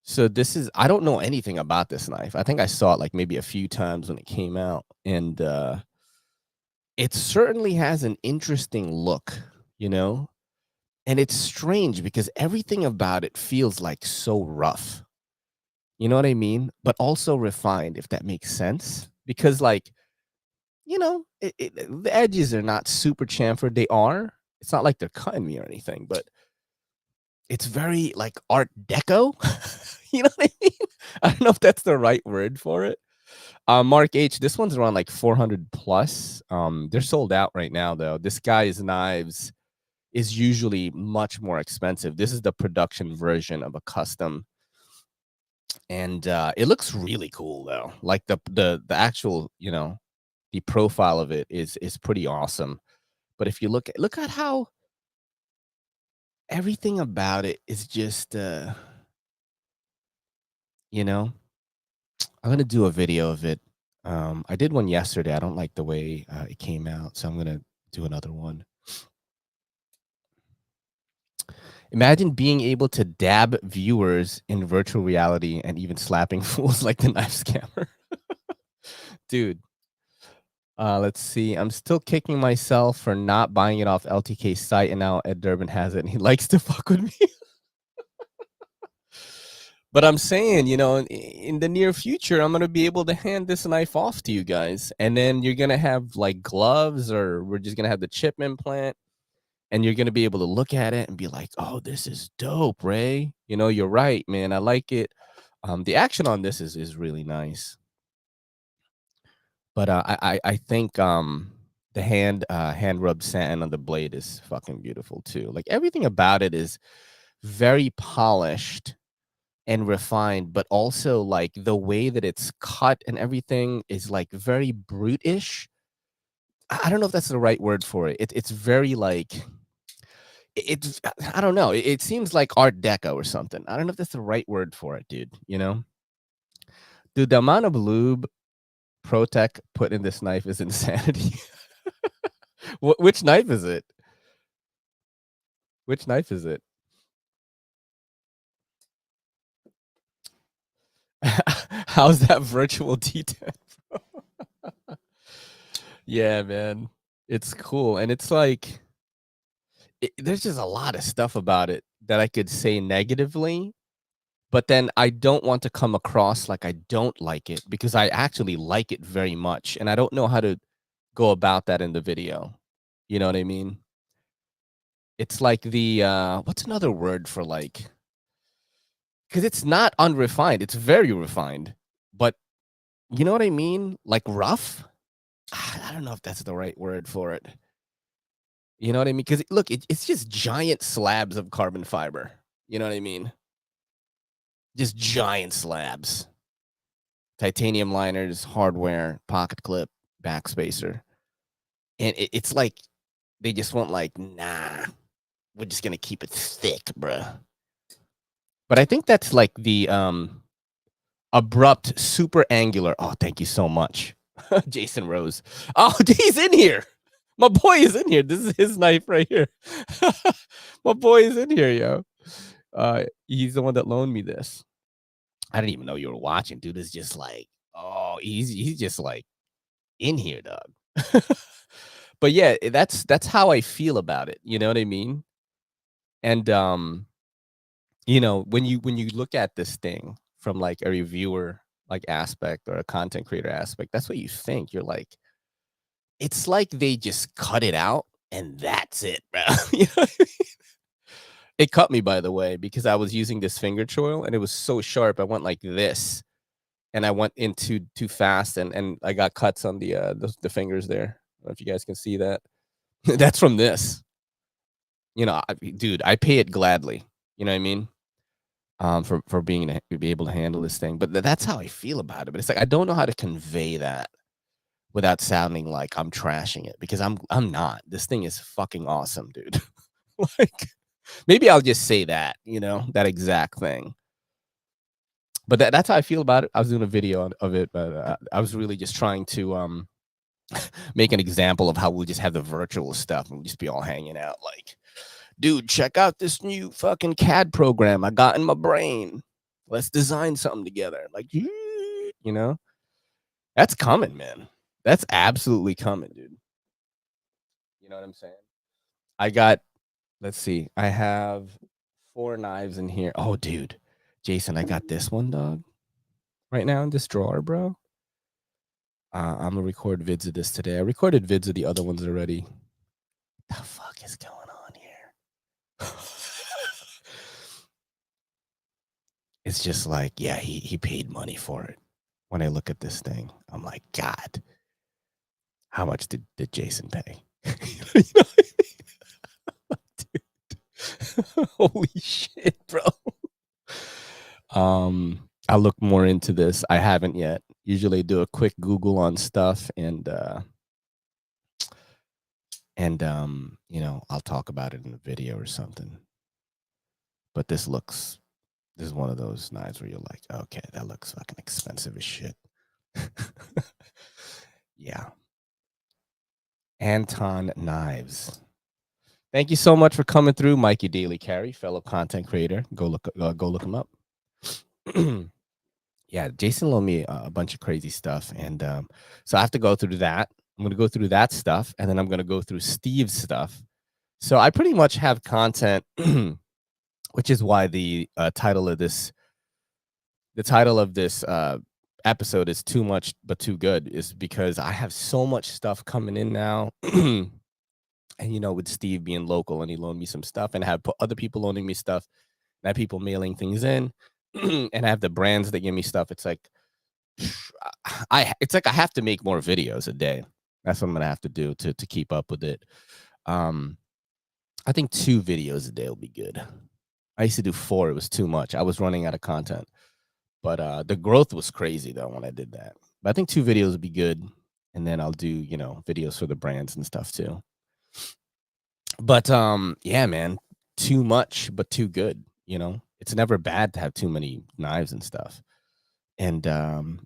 So I don't know anything about this knife. I think I saw it like maybe a few times when it came out. And it certainly has an interesting look, and it's strange because everything about it feels like so rough. You know what I mean? But also refined, if that makes sense. Because like, the edges are not super chamfered. They are. It's not like they're cutting me or anything, but it's very like Art Deco. You know what I mean? I don't know if that's the right word for it. Mark H, this one's around like 400 plus. They're sold out right now though. This guy's knives is usually much more expensive. This is the production version of a custom. And it looks really cool though. Like the actual, the profile of it is pretty awesome. But if you look at how everything about it is just you know, I'm gonna do a video of it. I did one yesterday. I don't like the way it came out, so I'm gonna do another one. Imagine being able to dab viewers in virtual reality and even slapping fools like the knife scammer. Dude, let's see. I'm still kicking myself for not buying it off LTK's site, and now Ed Durbin has it, and he likes to fuck with me. But I'm saying, in the near future, I'm going to be able to hand this knife off to you guys. And then you're going to have like gloves, or we're just going to have the chip implant. And you're going to be able to look at it and be like, oh, this is dope, Ray. You're right, man. I like it. The action on this is really nice. But I think the hand rubbed satin on the blade is fucking beautiful too. Like everything about it is very polished and refined, but also like the way that it's cut and everything is like very brutish. I don't know if that's the right word for it. It's very like it's I don't know. It seems like Art Deco or something. I don't know if that's the right word for it, dude. Dude, the amount of lube Protec put in this knife is insanity. Which knife is it? Which knife is it? How's that virtual D10? Yeah, man. It's cool. And it's like there's just a lot of stuff about it that I could say negatively, but then I don't want to come across like I don't like it because I actually like it very much. And I don't know how to go about that in the video. You know what I mean? It's like what's another word for like, because it's not unrefined, it's very refined, but you know what I mean? Like rough? I don't know if that's the right word for it. You know what I mean? Because look, it's just giant slabs of carbon fiber. You know what I mean? Just giant slabs. Titanium liners, hardware, pocket clip, backspacer. And it's like they just want like, nah, we're just gonna keep it thick, bruh. But I think that's like the Abrupt, super angular. Oh, thank you so much. Jason Rose. Oh, he's in here. My boy is in here. This is his knife right here. My boy is in here, yo. He's the one that loaned me this. I didn't even know you were watching, dude. It's just like, oh, he's just like in here, dog. But yeah, that's how I feel about it. You know what I mean? And you know, when you look at this thing from like a reviewer like aspect or a content creator aspect, that's what you think. You're like, it's like they just cut it out and that's it, bro. You know what I mean? It cut me, by the way, because I was using this finger choil and it was so sharp. I went like this, and I went in too fast, and I got cuts on the fingers there. I don't know if you guys can see that. That's from this. You know, dude, I pay it gladly. You know what I mean? For being to be able to handle this thing. But that's how I feel about it. But it's like I don't know how to convey that without sounding like I'm trashing it, because I'm not. This thing is fucking awesome, dude. Like, maybe I'll just say that, you know, that exact thing. But that's how I feel about it. I was doing a video of it, but I was really just trying to make an example of how we'll just have the virtual stuff and we'll just be all hanging out like, dude, check out this new fucking CAD program I got in my brain. Let's design something together. Like, you know, that's coming, man. That's absolutely coming, dude. You know what I'm saying? I got, let's see, I have 4 knives in here. Oh, dude, Jason, I got this one, dog, right now in this drawer, bro. I'm gonna record vids of this today. I recorded vids of the other ones already. What the fuck is going on here? It's just like, yeah, he paid money for it. When I look at this thing, I'm like, God, how much did Jason pay? You know what I mean? Dude. Holy shit, bro. I'll look more into this. I haven't yet. Usually do a quick Google on stuff and you know, I'll talk about it in a video or something. But this is one of those knives where you're like, okay, that looks fucking expensive as shit. Yeah. Anton Knives. Thank you so much for coming through, Mikey Daily Carry, fellow content creator. Go look him up. Yeah, Jason loaned me a bunch of crazy stuff, and so I have to go through that. I'm gonna go through that stuff, and then I'm gonna go through Steve's stuff. So I pretty much have content, which is why the title of this episode is Too Much But Too Good, is because I have so much stuff coming in now. And, you know, with Steve being local and he loaned me some stuff, and I have other people loaning me stuff, and I have people mailing things in, and I have the brands that give me stuff. It's like, it's like I have to make more videos a day. That's what I'm gonna have to do to keep up with it. I think 2 videos a day will be good. I used to do 4. It was too much. I was running out of content. But the growth was crazy though when I did that. But I think 2 videos would be good, and then I'll do, you know, videos for the brands and stuff too. But yeah, man, too much but too good. You know, it's never bad to have too many knives and stuff. And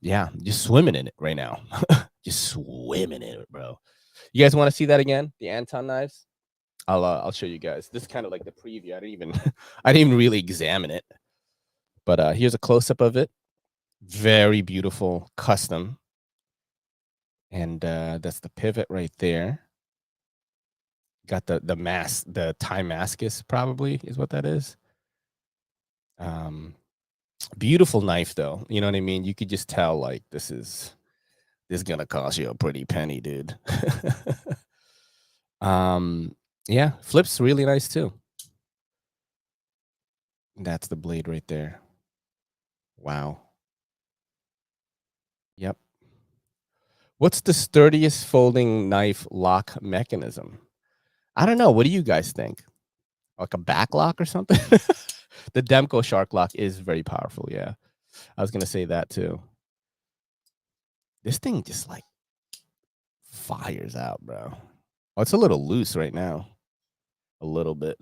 yeah, just swimming in it right now. Just swimming in it, bro. You guys want to see that again? The Anton knives? I'll show you guys. This is kind of like the preview. I didn't even really examine it. But here's a close up of it. Very beautiful, custom. And that's the pivot right there. Got the mask, the Timascus probably is what that is. Beautiful knife though. You know what I mean? You could just tell like this is gonna cost you a pretty penny, dude. Yeah, flips really nice too. That's the blade right there. Wow. Yep. What's the sturdiest folding knife lock mechanism? I don't know. What do you guys think? Like a back lock or something? The Demko Shark Lock is very powerful. Yeah, I was gonna say that too. This thing just like fires out, bro. Oh, it's a little loose right now. A little bit.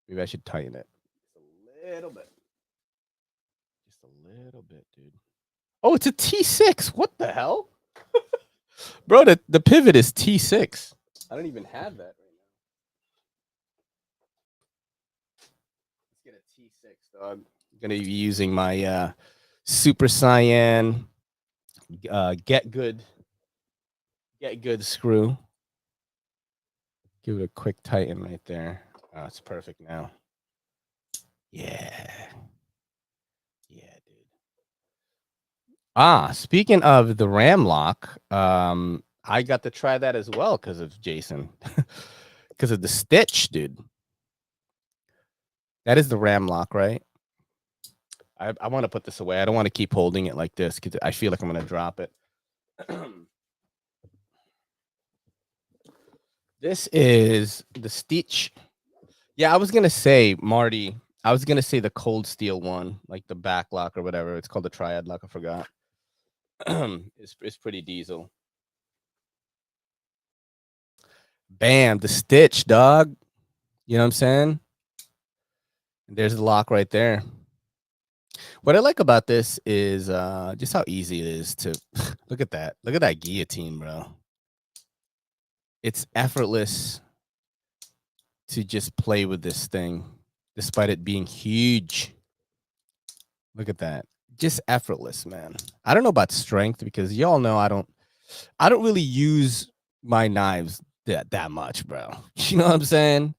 Maybe I should tighten it just a little bit. Just a little bit, dude. Oh, it's a T6. What the hell? Bro, the pivot is T6. I don't even have that right now. Let's get a T6, dog. I'm gonna be using my Super Cyan get good screw. Give it a quick tighten right there. Oh, it's perfect now. Yeah. Yeah, dude. Speaking of the RAM lock, I got to try that as well because of Jason. Because of the stitch, dude. That is the RAM lock, right? I want to put this away. I don't want to keep holding it like this because I feel like I'm going to drop it. This is the stitch. Yeah, I was going to say, Marty, I was going to say the cold steel one, like the back lock or whatever. It's called the triad lock. I forgot. It's pretty diesel. Bam, the stitch, dog. You know what I'm saying? There's the lock right there. What I like about this is just how easy it is to look at that. Look at that guillotine, bro. It's effortless to just play with this thing, despite it being huge. Look at that. Just effortless, man. I don't know about strength because y'all know I don't really use my knives that much, bro. You know what I'm saying?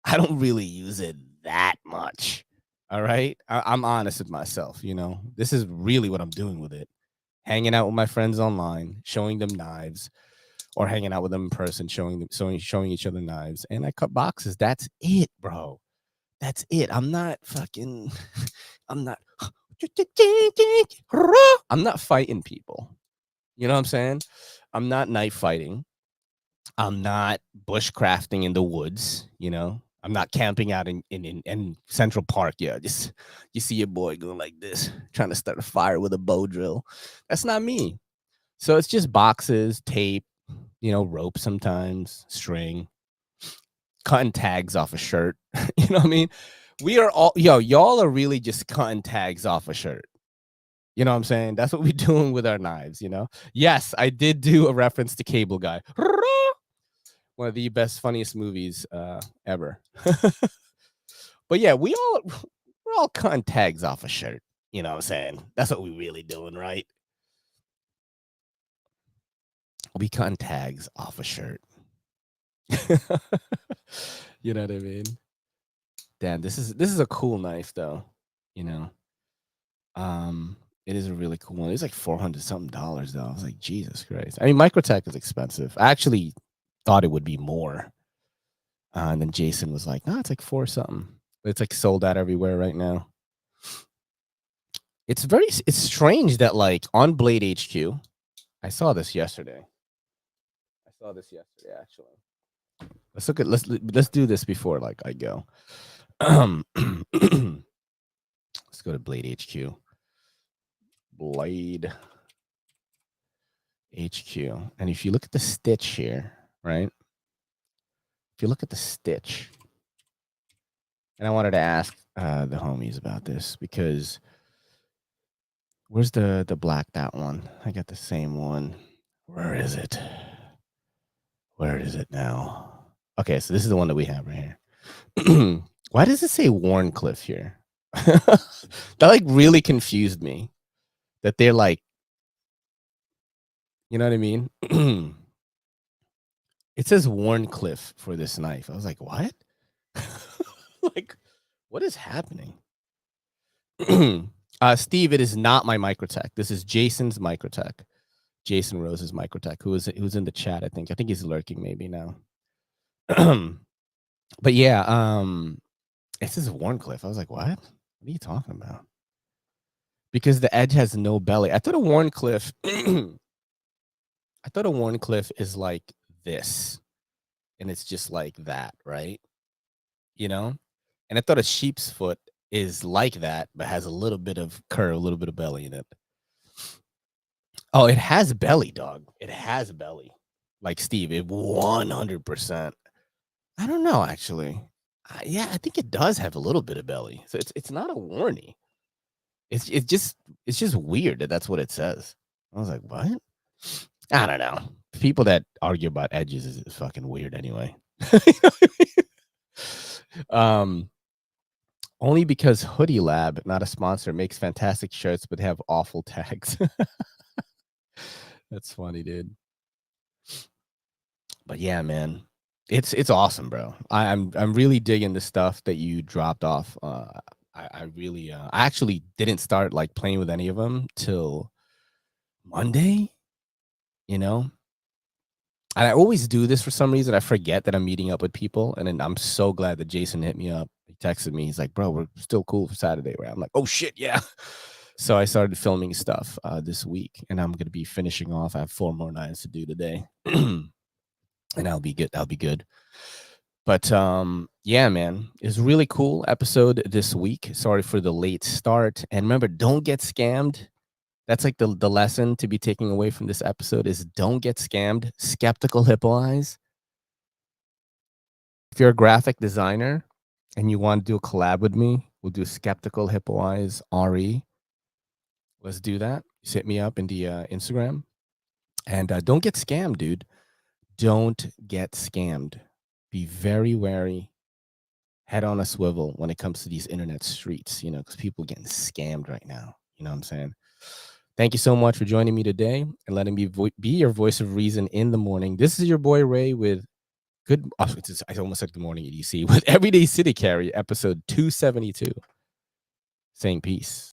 I don't really use it that much. All right. I'm honest with myself. You know, this is really what I'm doing with it. Hanging out with my friends online, showing them knives, or hanging out with them in person, showing each other knives. And I cut boxes. That's it, bro. That's it. I'm not fucking, I'm not, I'm not fighting people. You know what I'm saying? I'm not knife fighting. I'm not bushcrafting in the woods, you know. I'm not camping out in Central Park. Yeah, just you see your boy going like this, trying to start a fire with a bow drill. That's not me. So it's just boxes, tape, you know, rope sometimes, string, cutting tags off a shirt. You know what I mean? We are all y'all are really just cutting tags off a shirt. You know what I'm saying? That's what we're doing with our knives, you know? Yes, I did do a reference to Cable Guy. One of the best, funniest movies ever. But yeah, we're all cutting tags off a shirt. You know what I'm saying? That's what we really doing, right? We cutting tags off a shirt. You know what I mean? Damn, this is a cool knife though. You know, it is a really cool one. It's like $400 something though. I was like, Jesus Christ. I mean, Microtech is expensive. I actually thought it would be more. And then Jason was like, "No, it's like 4 something." But it's like sold out everywhere right now. It's strange that like on Blade HQ, I saw this yesterday. Actually. Let's do this before like I go. Let's go to Blade HQ. Blade HQ. And if you look at the stitch here, right? If you look at the stitch, and I wanted to ask the homies about this because where's the blacked out one? I got the same one. Where is it? Where is it now? Okay, so this is the one that we have right here. Why does it say Warncliffe here? That like really confused me. That they're like, you know what I mean? It says Warncliffe for this knife. I was like, what? Like, what is happening? Steve, it is not my Microtech. This is Jason's Microtech. Jason Rose's Microtech, who's in the chat, I think. I think he's lurking maybe now. But yeah, it says Warncliffe. I was like, what? What are you talking about? Because the edge has no belly. I thought a Warncliffe is like this. And it's just like that, right? You know? And I thought a sheep's foot is like that, but has a little bit of curve, a little bit of belly in it. Oh, it has belly, dog. It has belly. Like Steve, it 100%. I don't know, actually. Yeah, I think it does have a little bit of belly. So it's not a warnie. It's just weird that that's what it says. I was like, what? I don't know. People that argue about edges is fucking weird anyway. um, only because Hoodie Lab, not a sponsor, makes fantastic shirts but have awful tags. That's funny, dude. But yeah, man, it's awesome, bro. I'm really digging the stuff that you dropped off. I really I actually didn't start like playing with any of them till Monday. You know, and I always do this for some reason. I forget that I'm meeting up with people, and then I'm so glad that Jason hit me up. He texted me. He's like, "Bro, we're still cool for Saturday, right?" I'm like, "Oh shit, yeah." So I started filming stuff this week, and I'm gonna be finishing off. I have 4 more nights to do today, and I'll be good. I'll be good. But yeah, man, it's a really cool episode this week. Sorry for the late start, and remember, don't get scammed. That's like the lesson to be taking away from this episode is don't get scammed. Skeptical hippo eyes. If you're a graphic designer and you want to do a collab with me, we'll do Skeptical Hippo Eyes RE. Let's do that. Just hit me up in the Instagram. And don't get scammed, dude. Don't get scammed. Be very wary. Head on a swivel when it comes to these internet streets, you know, because people are getting scammed right now. You know what I'm saying? Thank you so much for joining me today and letting me be your voice of reason in the morning. This is your boy Ray with I almost said good morning, EDC, with Everyday City Carry, episode 272. Saying peace.